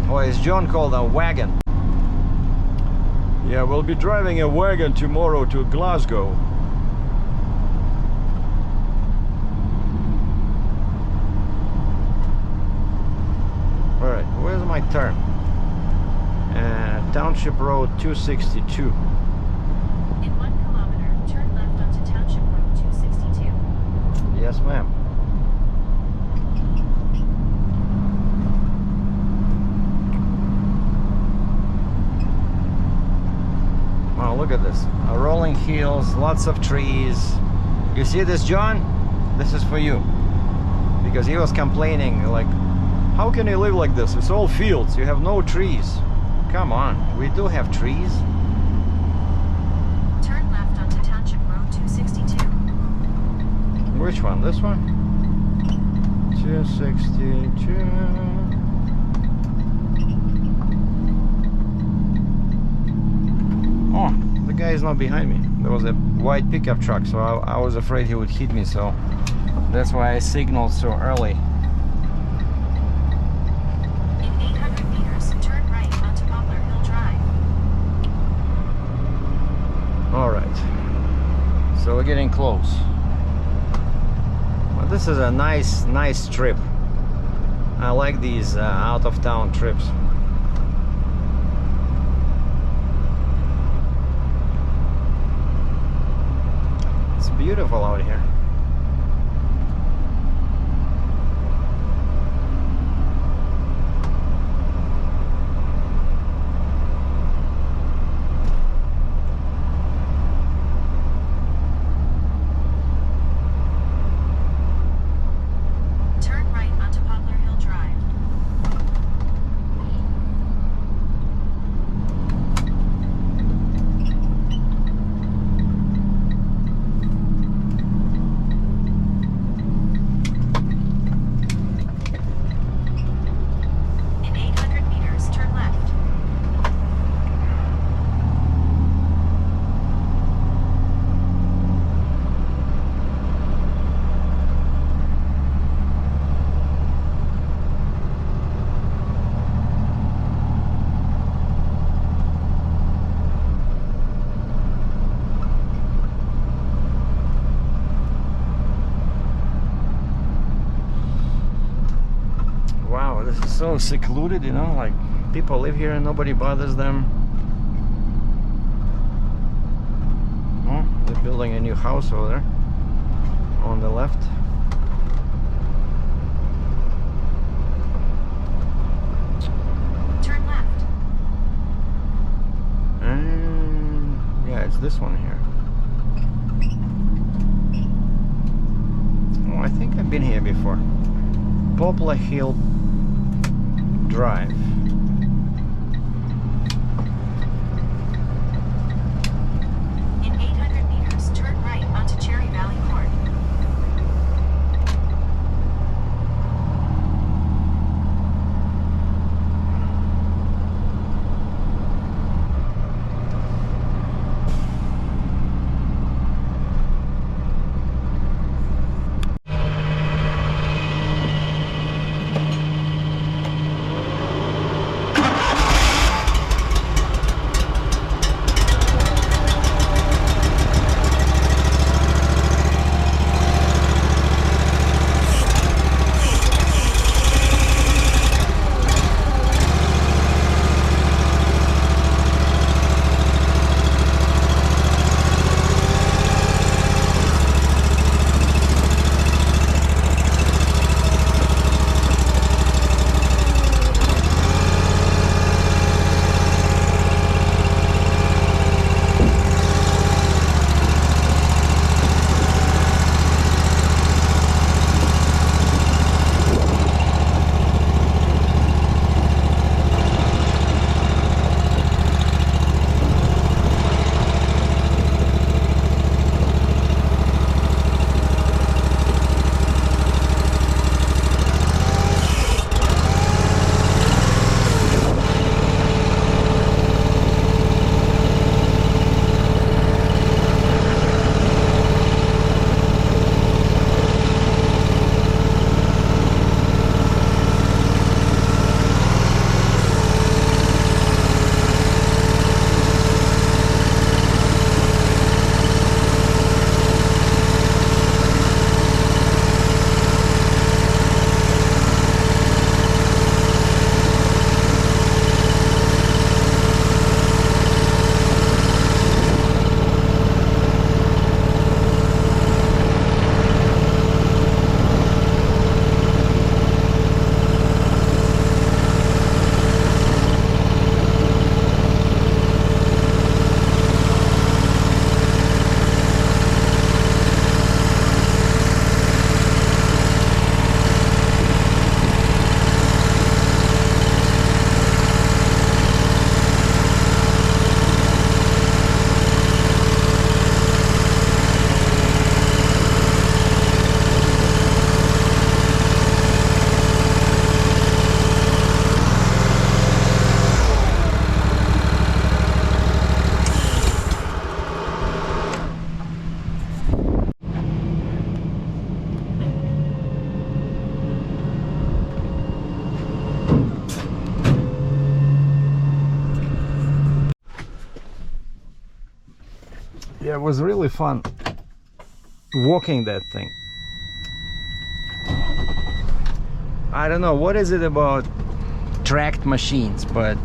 Or as John called a wagon. Yeah, we'll be driving a wagon tomorrow to Glasgow. Alright, where's my turn? Township Road 262. In 1 kilometer, turn left onto Township Road 262. Yes, ma'am. Wow, look at this. Rolling hills, lots of trees. You see this, John? This is for you. Because he was complaining, like, how can you live like this? It's all fields, you have no trees. Come on, we do have trees. Turn left onto Township Road 262. Which one? This one? 262. Oh, the guy is not behind me. There was a white pickup truck, so I was afraid he would hit me, so that's why I signaled so early. In 800 meters, turn right onto Poplar Hill Drive. Alright, so we're getting close. Well, this is a nice trip. I like these out-of-town trips. Beautiful out here. Turn right onto Poplar Hill Drive. so secluded, you know, like people live here and nobody bothers them. Oh, they're building a new house over there on the left. Turn left. And yeah, it's this one here. Oh, I think I've been here before. Poplar Hill Drive. In 800 meters, turn right onto Cherry Valley Court. Yeah, it was really fun walking that thing. I don't know what is it about tracked machines, but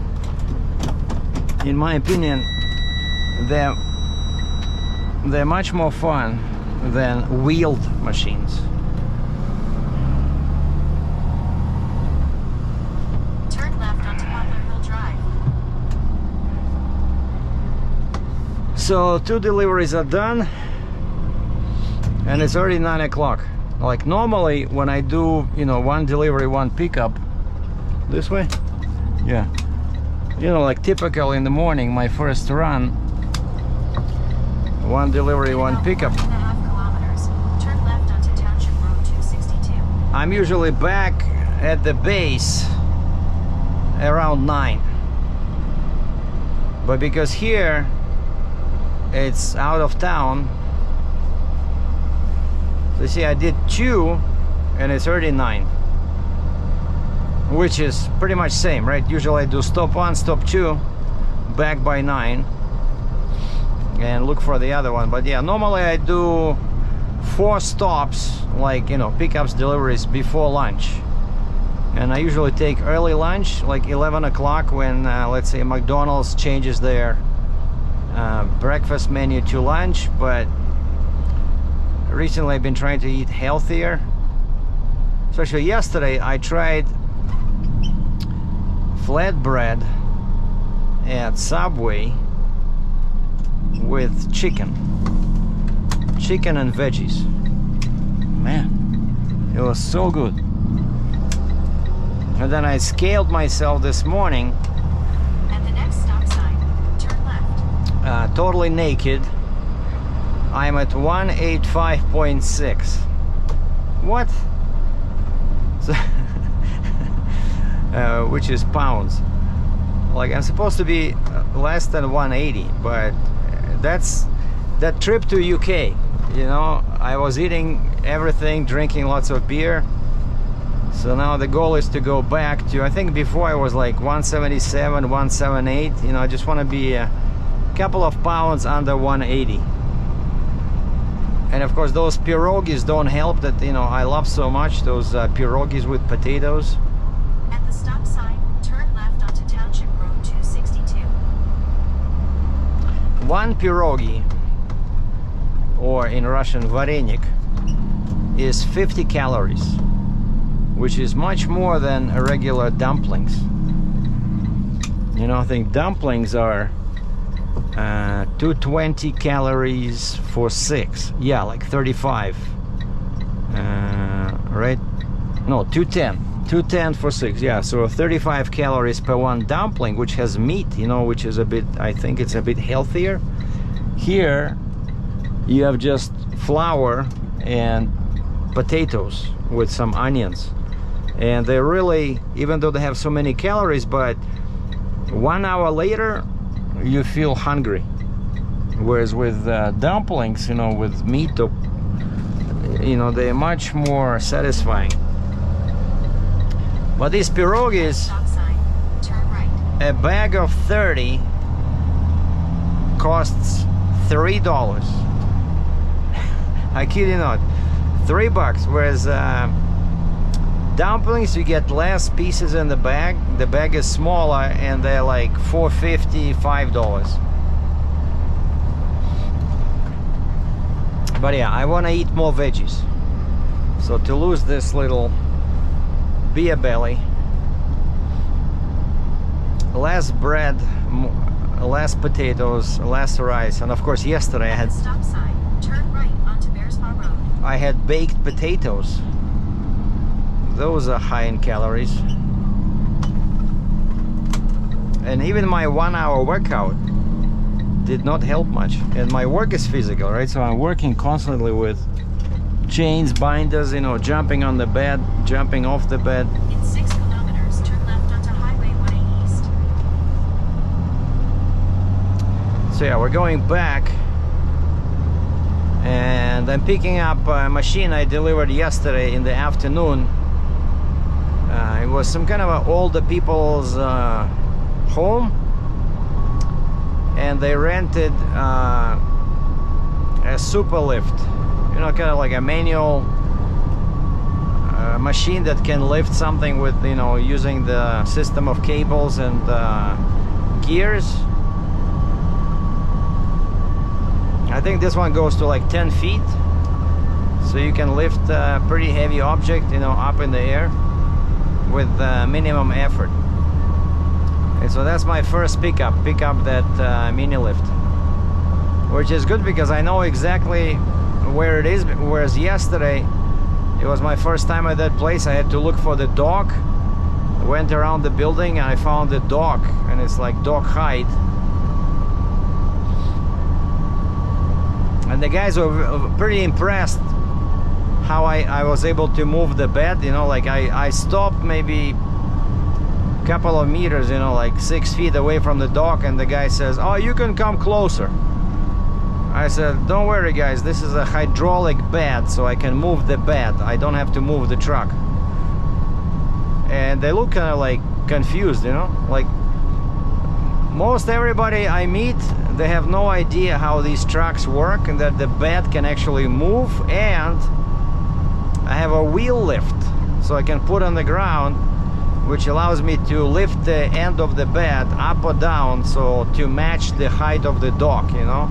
in my opinion they're much more fun than wheeled machines. Turn left onto Poplar Hill Drive. So 2 deliveries are done and it's already 9 o'clock. Like normally when I do, you know, 1 delivery, 1 pickup this way, yeah, you know, like typical in the morning, my first run, 1 delivery, 1 pickup. 1.5 kilometers. Turn left onto Township Road 262. I'm usually back at the base around 9, but because here it's out of town, so you see I did 2 and it's already 9, which is pretty much same, right? Usually I do stop 1, stop 2, back by 9 and look for the other one. But yeah, normally I do 4 stops, like, you know, pickups, deliveries before lunch, And I usually take early lunch, like 11 o'clock, when let's say McDonald's changes their breakfast menu to lunch. But recently I've been trying to eat healthier. Especially yesterday I tried flatbread at Subway with chicken and veggies. Man, it was so good. And then I scaled myself this morning. At the next stop sign, turn left. Totally naked. I'm at 185.6. What? So which is pounds. Like, I'm supposed to be less than 180, but that's that trip to UK. You know, I was eating everything, drinking lots of beer. So now the goal is to go back to, I think before I was like 177, 178. You know, I just want to be a couple of pounds under 180. And of course those pierogies don't help that, you know, I love so much those pierogies with potatoes. At the stop sign, turn left onto Township Road 262. One pierogi, or in Russian varenik, is 50 calories, which is much more than a regular dumplings. You know, I think dumplings are 220 calories for 6. Yeah, like 35. Right? No, 210 for 6. Yeah, so 35 calories per one dumpling, which has meat, you know, which is a bit, I think it's a bit healthier. Here you have just flour and potatoes with some onions, and they really, even though they have so many calories, but 1 hour later you feel hungry. Whereas with dumplings, you know, with meat, you know, they're much more satisfying. But these pierogies, Stop sign, turn right. a bag of 30 costs $3. I kid you not, $3. Whereas dumplings, you get less pieces in the bag. The bag is smaller, and they're like $4.50, $5. But yeah, I want to eat more veggies. So to lose this little beer belly, less bread, less potatoes, less rice, and of course yesterday I At the stop sign, turn right onto Bearspaw Road. had baked potatoes. Those are high in calories. And even my 1 hour workout did not help much. And my work is physical, right? So I'm working constantly with chains, binders, you know, jumping on the bed, jumping off the bed. In 6 kilometers, turn left onto Highway 1A East. So yeah, we're going back. And I'm picking up a machine I delivered yesterday in the afternoon. It was some kind of an older people's home, and they rented a super lift, you know, kind of like a manual machine that can lift something with, you know, using the system of cables and gears. I think this one goes to like 10 feet, so you can lift a pretty heavy object, you know, up in the air with minimum effort. And so that's my first pick up that mini lift, which is good because I know exactly where it is. Whereas yesterday it was my first time at that place. I had to look for the dock. I went around the building and I found the dock, and it's like dock height. And the guys were pretty impressed how I was able to move the bed, you know, like I stopped maybe a couple of meters, you know, like 6 feet away from the dock, and the guy says, "Oh, you can come closer." I said, "Don't worry guys, this is a hydraulic bed, so I can move the bed. I don't have to move the truck." And they look kind of like confused, you know, like most everybody I meet, they have no idea how these trucks work and that the bed can actually move. And I have a wheel lift, so I can put on the ground which allows me to lift the end of the bed up or down, so to match the height of the dock, you know.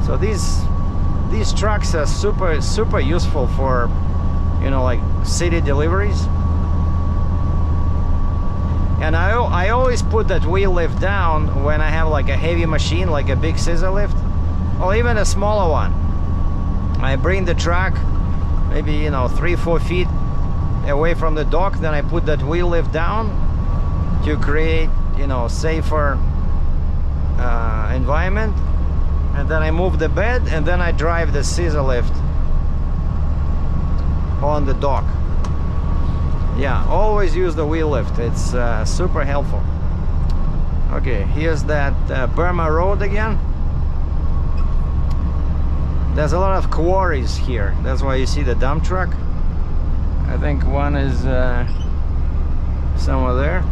So these trucks are super useful for, you know, like city deliveries. And I always put that wheel lift down when I have like a heavy machine, like a big scissor lift, or even a smaller one. I bring the truck maybe, you know, 3-4 feet away from the dock, then I put that wheel lift down to create, you know, safer environment, and then I move the bed, and then I drive the scissor lift on the dock. Yeah, always use the wheel lift. It's super helpful. Okay, here's that Burma Road again. There's a lot of quarries here. That's why you see the dump truck. I think one is somewhere there.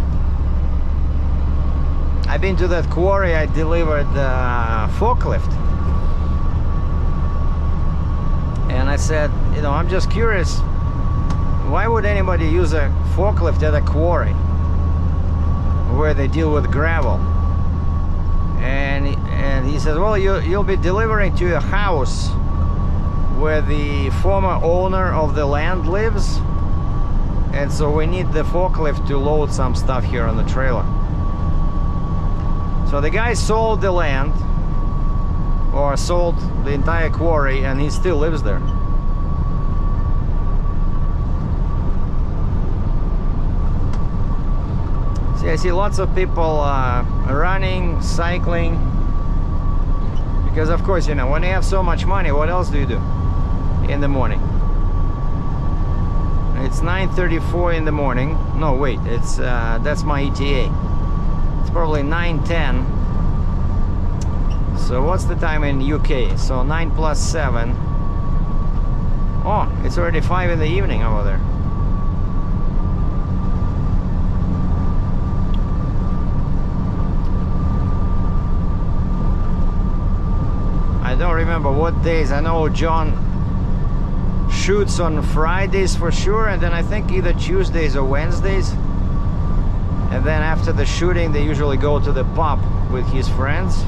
I've been to that quarry. I delivered forklift. And I said, you know, I'm just curious, why would anybody use a forklift at a quarry where they deal with gravel? And he says, well, you'll be delivering to a house where the former owner of the land lives, and so we need the forklift to load some stuff here on the trailer. So the guy sold the land, or sold the entire quarry, and he still lives there. See, I see lots of people running, cycling, because of course, you know, when you have so much money, what else do you do in the morning? It's 9:34 in the morning. No, wait, it's that's my ETA. It's probably 9:10. So what's the time in UK? So 9 plus 7. Oh, it's already 5 in the evening over there. I don't remember what days. I know John shoots on Fridays for sure, and then I think either Tuesdays or Wednesdays. And then after the shooting, they usually go to the pub with his friends.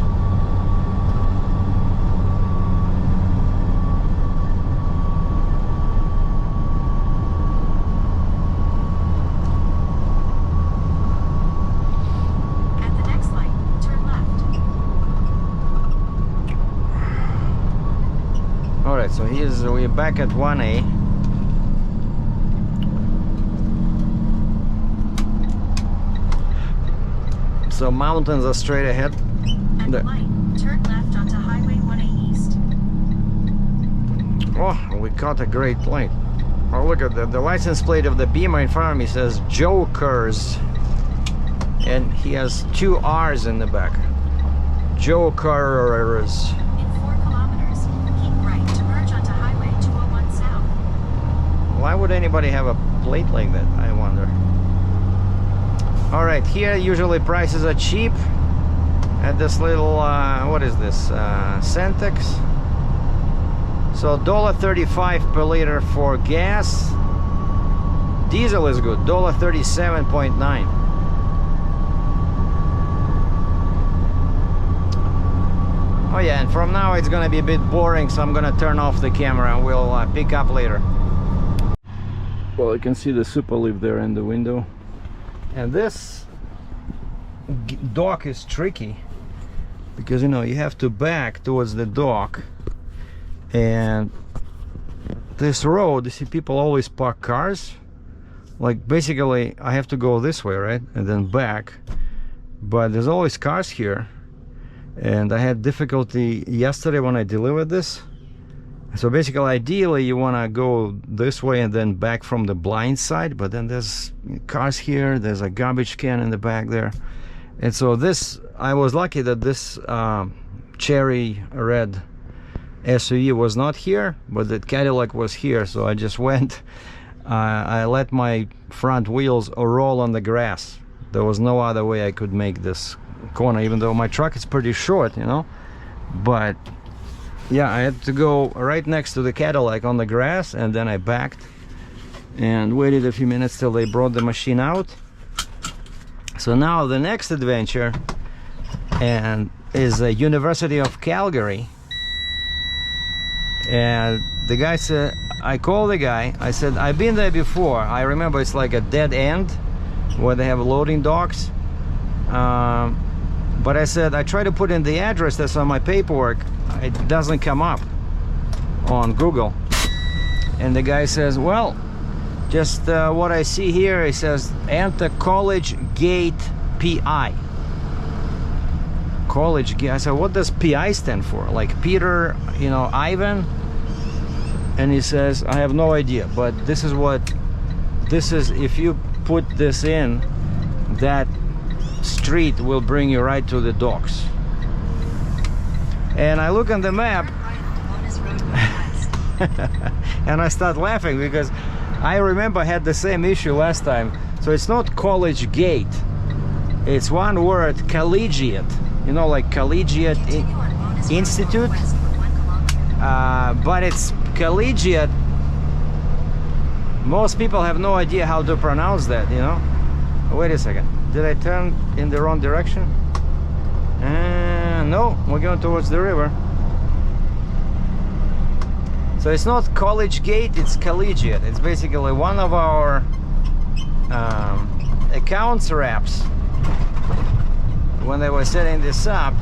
Alright, so we're back at 1A. So mountains are straight ahead. At the light, turn left onto Highway 1A East. Oh, we caught a great light. Oh, look at the license plate of the Beamer in front of me says Jokers. And he has 2 R's in the back. Jokers. Why would anybody have a plate like that, I wonder? Alright, here usually prices are cheap at this little, what is this, Centex. So $1.35 per liter for gas. Diesel is good, $1.37.9. Oh yeah, and from now it's gonna be a bit boring, so I'm gonna turn off the camera and we'll pick up later. Well, you can see the super leaf there in the window, and this dock is tricky because, you know, you have to back towards the dock, and this road, you see people always park cars, like basically I have to go this way, right, and then back, but there's always cars here, and I had difficulty yesterday when I delivered this. So basically, ideally, you want to go this way and then back from the blind side, but then there's cars here, there's a garbage can in the back there. And so this, I was lucky that this cherry red SUV was not here, but the Cadillac was here, so I just went, I let my front wheels roll on the grass. There was no other way I could make this corner, even though my truck is pretty short, you know, but yeah, I had to go right next to the Cadillac on the grass, and then I backed and waited a few minutes till they brought the machine out. So now the next adventure and is the University of Calgary. And the guy said, I called the guy, I said, I've been there before. I remember it's like a dead end where they have loading docks. But I said, I try to put in the address that's on my paperwork. It doesn't come up on Google. And the guy says, well, just what I see here, he says, enter College Gate PI. College Gate. I said, what does PI stand for? Like Peter, you know, Ivan? And he says, I have no idea, but this is what, this is, if you put this in, that street will bring you right to the docks. And I look on the map and I start laughing because I remember I had the same issue last time. So it's not College Gate, it's one word, collegiate, you know, like collegiate institute, but it's collegiate. Most people have no idea how to pronounce that, you know. Wait a second, did I turn in the wrong direction? No, we're going towards the river. So it's not College Gate, it's collegiate. It's basically one of our accounts reps. When they were setting this up,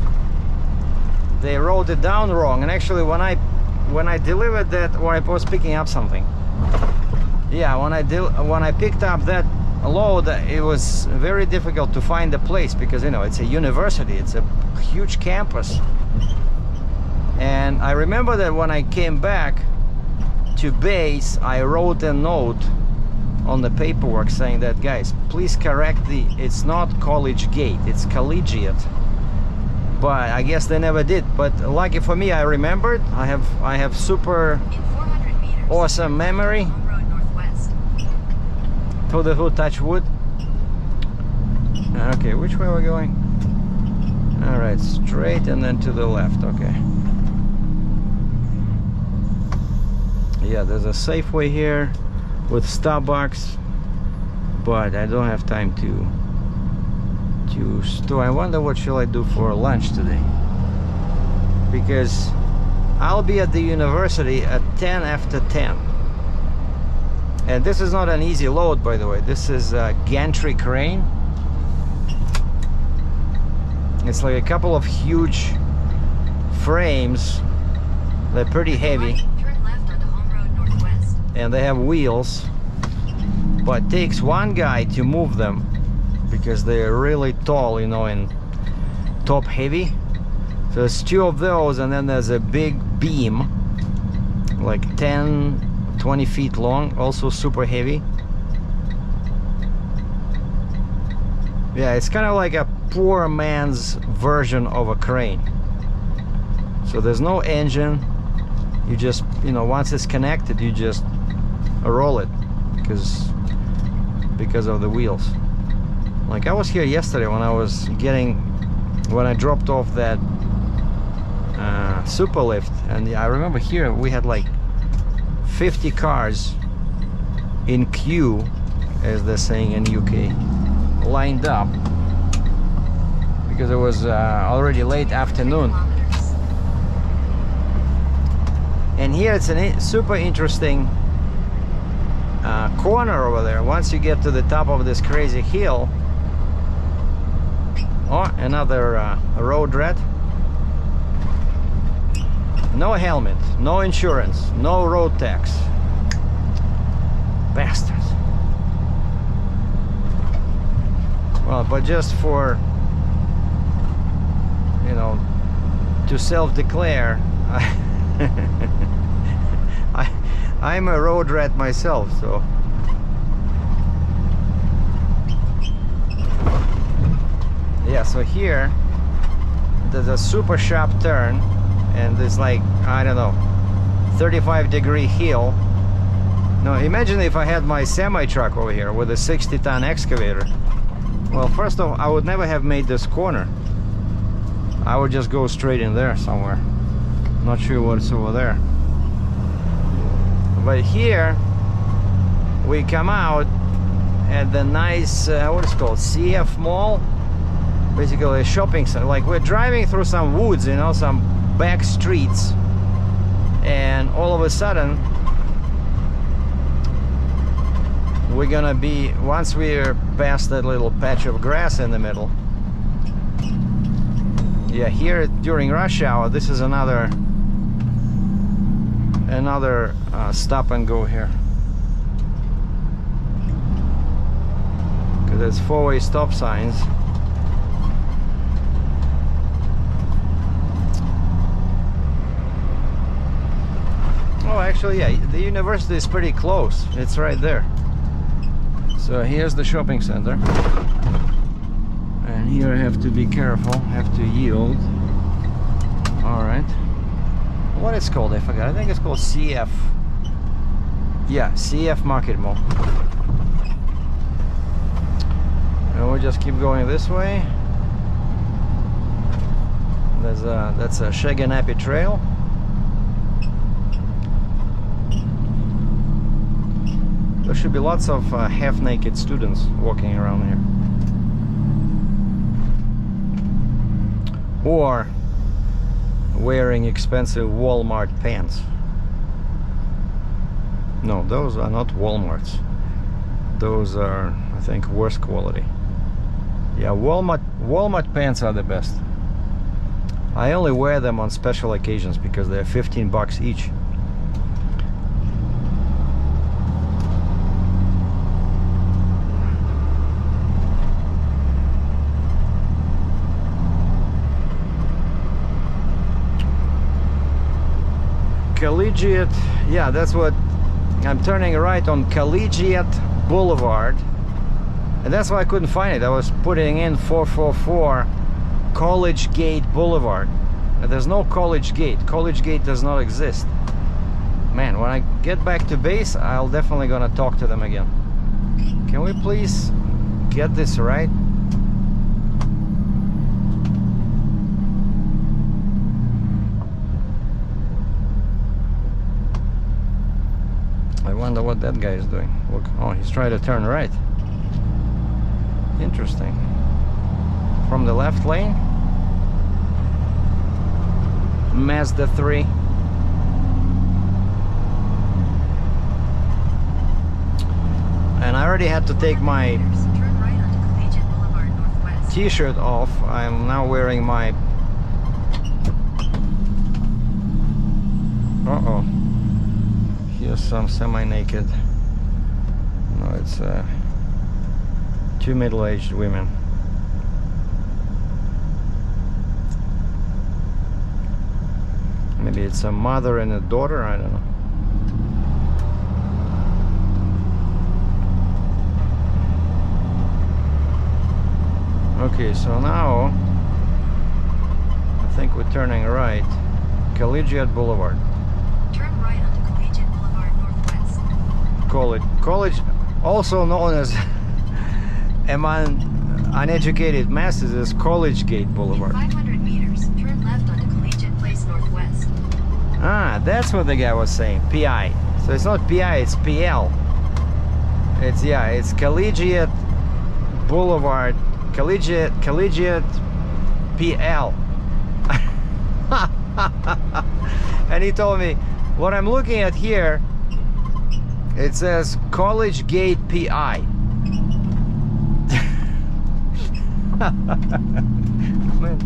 they wrote it down wrong. And actually, when I delivered that, or I was picking up something. Yeah, when I picked up that load, it was very difficult to find the place because, you know, it's a university, it's a huge campus. And I remember that when I came back to base, I wrote a note on the paperwork saying that, guys, please correct it's not College Gate, it's collegiate. But I guess they never did. But lucky for me, I remembered. I have super awesome memory. To the hood, touch wood. Okay, which way we're going? All right, straight and then to the left. Okay. Yeah, there's a Safeway here with Starbucks, but I don't have time to store. I wonder what shall I do for lunch today, because I'll be at the university at 10 after 10. And this is not an easy load, by the way. This is a gantry crane. It's like a couple of huge frames. They're pretty heavy. Turn left onto Home Road Northwest. And they have wheels. But it takes one guy to move them because they're really tall, you know, and top heavy. So there's two of those, and then there's a big beam, like 10-20 feet long, also super heavy. Yeah, it's kind of like a poor man's version of a crane. So there's no engine. You just, you know, once it's connected, you just roll it because of the wheels. Like I was here yesterday when I dropped off that super lift, and I remember here we had like 50 cars in queue, as they're saying in UK, lined up because it was already late afternoon. And here it's a super interesting corner over there. Once you get to the top of this crazy hill. Oh, another road rat. No helmet, no insurance, no road tax. Bastards. Well, but just for, you know, to self-declare, I'm a road rat myself, so. Yeah, so here there's a super sharp turn, and there's like, I don't know, 35-degree hill. Now imagine if I had my semi-truck over here with a 60-ton excavator. Well, first off, I would never have made this corner. I would just go straight in there somewhere. Not sure what's over there. But here we come out at the nice what is it called, CF Mall, basically a shopping center. Like we're driving through some woods, you know, some back streets, and all of a sudden we're gonna be, once we're past that little patch of grass in the middle, yeah, here during rush hour, this is another stop and go here, because there's four-way stop signs. Oh, actually, yeah, the university is pretty close. It's right there. So here's the shopping center. And here I have to be careful, have to yield. Alright. What is it called? I forgot. I think it's called CF. Yeah, CF Market Mall. And we'll just keep going this way. That's a Shaganappy Trail. There should be lots of half-naked students walking around here. Or wearing expensive Walmart pants. No, those are not Walmarts. Those are, I think, worse quality. Yeah, Walmart pants are the best. I only wear them on special occasions because they're 15 bucks each. Collegiate, yeah, that's what I'm turning right on Collegiate Boulevard, and that's why I couldn't find it. I was putting in 444 College Gate Boulevard. There's no College Gate. College Gate does not exist. Man, when I get back to base, I'll definitely gonna talk to them again. Can we please get this right? I wonder what that guy is doing. Look, oh, he's trying to turn right. Interesting. From the left lane. Mazda 3. And I already had to take my t-shirt off. I'm now wearing my... Uh-oh. Here's some semi-naked. No, it's two middle-aged women. Maybe it's a mother and a daughter, I don't know. Okay, so now I think we're turning right. Collegiate Boulevard. Turn right onto Collegiate Boulevard Northwest. College, also known as among uneducated masses as College Gate Boulevard. In 500 meters, turn left onto Collegiate Place Northwest. Ah, that's what the guy was saying. PI. So it's not PI, it's PL. It's, yeah, it's Collegiate Boulevard. Collegiate PL. And he told me what I'm looking at here, it says College Gate PI. Man,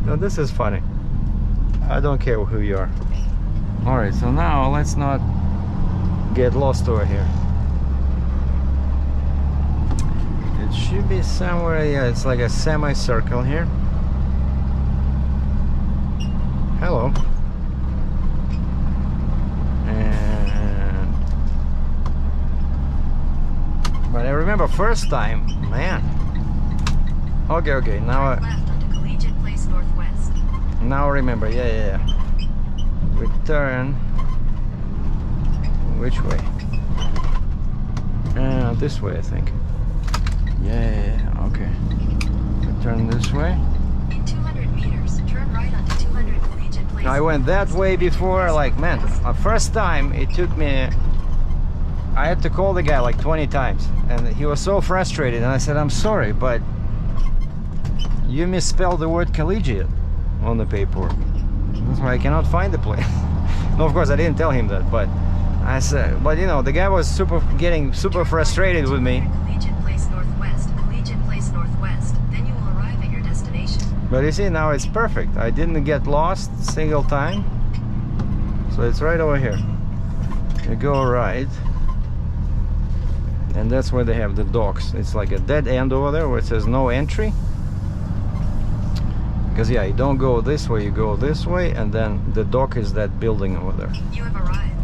no, this is funny. I don't care who you are. Alright, so now let's not get lost over here. It should be somewhere, yeah, it's like a semicircle here. Hello. And but I remember first time, man. Okay, now Turn left onto Collegiate Place Northwest. now I remember, yeah. We turn which way? This way, I think. Yeah, okay. We turn this way. In 200 meters, turn right onto 200 Collegiate Place. I went that way before, like, man, first time it took me, I had to call the guy like 20 times, and he was so frustrated. And I said, I'm sorry, but you misspelled the word collegiate on the paperwork. That's why I cannot find the place. No, of course I didn't tell him that, but I said, but you know, the guy was getting super frustrated with me. Collegiate Place Northwest, Collegiate Place Northwest. Then you will arrive at your destination. But you see, now it's perfect. I didn't get lost single time. So it's right over here. You go right, and that's where they have the docks. It's like a dead end over there where it says no entry. Because yeah, you don't go this way, you go this way, and then the dock is that building over there. You have arrived.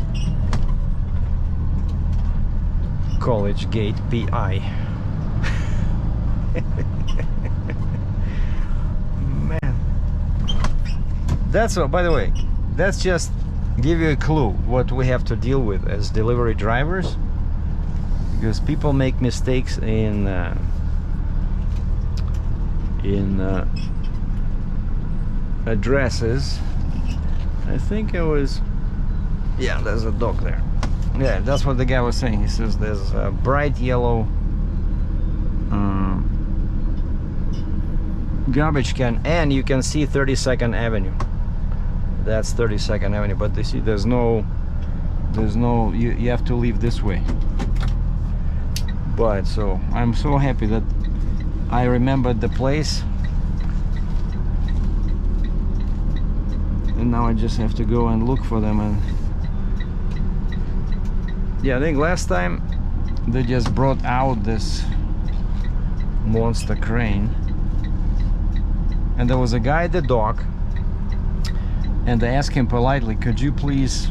College Gate PI. Man, that's all. By the way, that's just give you a clue what we have to deal with as delivery drivers, because people make mistakes in addresses. I think it was, yeah, there's a dock there. Yeah, that's what the guy was saying. He says there's a bright yellow garbage can, and you can see 32nd Avenue. That's 32nd Avenue, but they see there's no, you have to leave this way. But so I'm so happy that I remembered the place, and now I just have to go and look for them. And yeah, I think last time they just brought out this monster crane, and there was a guy at the dock, and they asked him politely, could you please,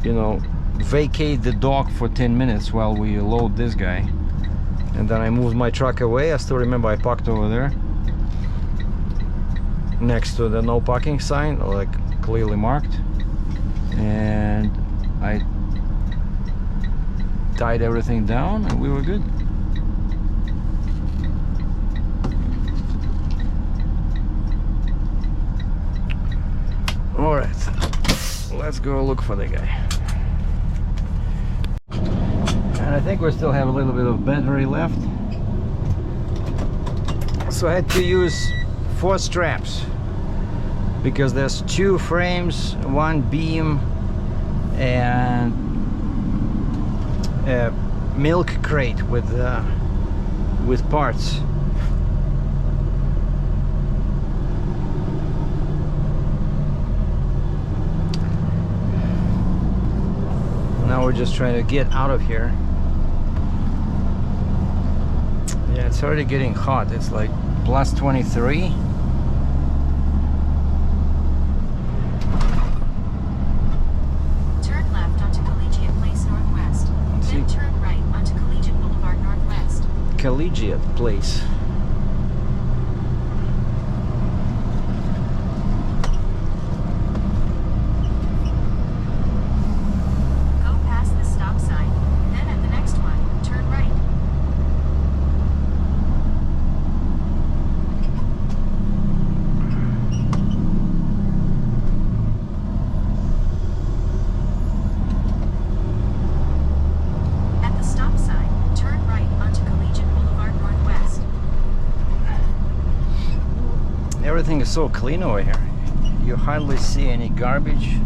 you know, vacate the dock for 10 minutes while we load this guy. And then I moved my truck away. I still remember I parked over there next to the no parking sign, like clearly marked, and I tied everything down and we were good. All right, let's go look for the guy. And I think we still have a little bit of battery left, so I had to use 4 straps because there's 2 frames, 1 beam, and a milk crate with parts. Now we're just trying to get out of here. Yeah, it's already getting hot. It's like plus 23. Turn left onto Collegiate Place Northwest. Then turn right onto Collegiate Boulevard Northwest. Collegiate Place. Go past the stop sign. Then at the next one, turn right. At the stop sign, turn right onto Collegiate Boulevard Northwest. Everything is so clean over here. You hardly see any garbage.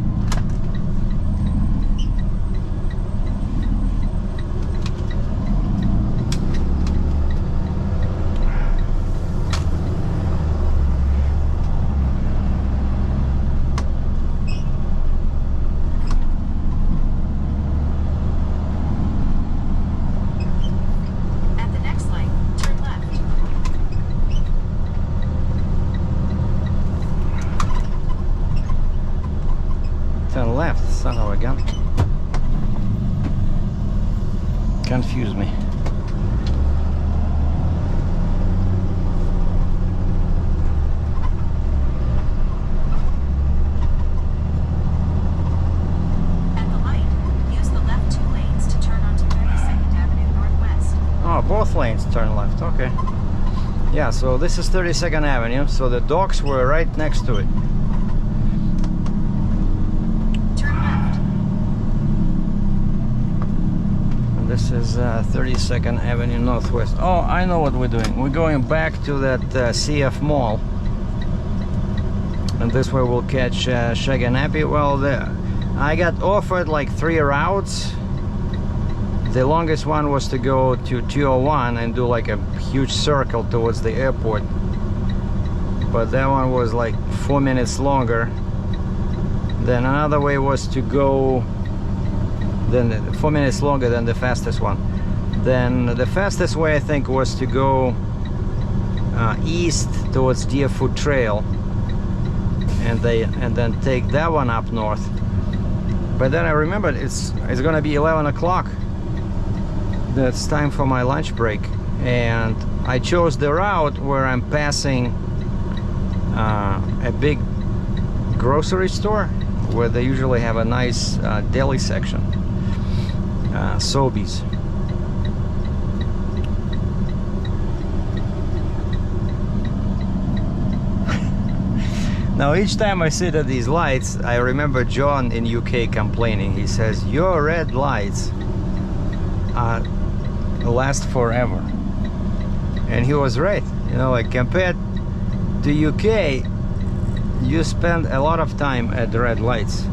At the next light, turn left. Turn left, son of a gun. Confuse me. At the light, use the left 2 lanes to turn onto 32nd Avenue Northwest. Oh, both lanes turn left, okay. Yeah, so this is 32nd Avenue, so the docks were right next to it. Turn left. This is 32nd Avenue Northwest. Oh, I know what we're doing. We're going back to that CF Mall. And this way we'll catch Shaganappy. Well, I got offered like 3 routes. The longest one was to go to 201 and do like a huge circle towards the airport. But that one was like 4 minutes longer. Then another way was to go, then 4 minutes longer than the fastest one. Then the fastest way I think was to go east towards Deerfoot Trail, and then take that one up north. But then I remembered it's gonna be 11 o'clock. That's time for my lunch break, and I chose the route where I'm passing a big grocery store where they usually have a nice deli section, Sobeys. Now each time I sit at these lights, I remember John in UK complaining. He says, your red lights last forever. And he was right. You know, like compared to UK, you spend a lot of time at the red lights.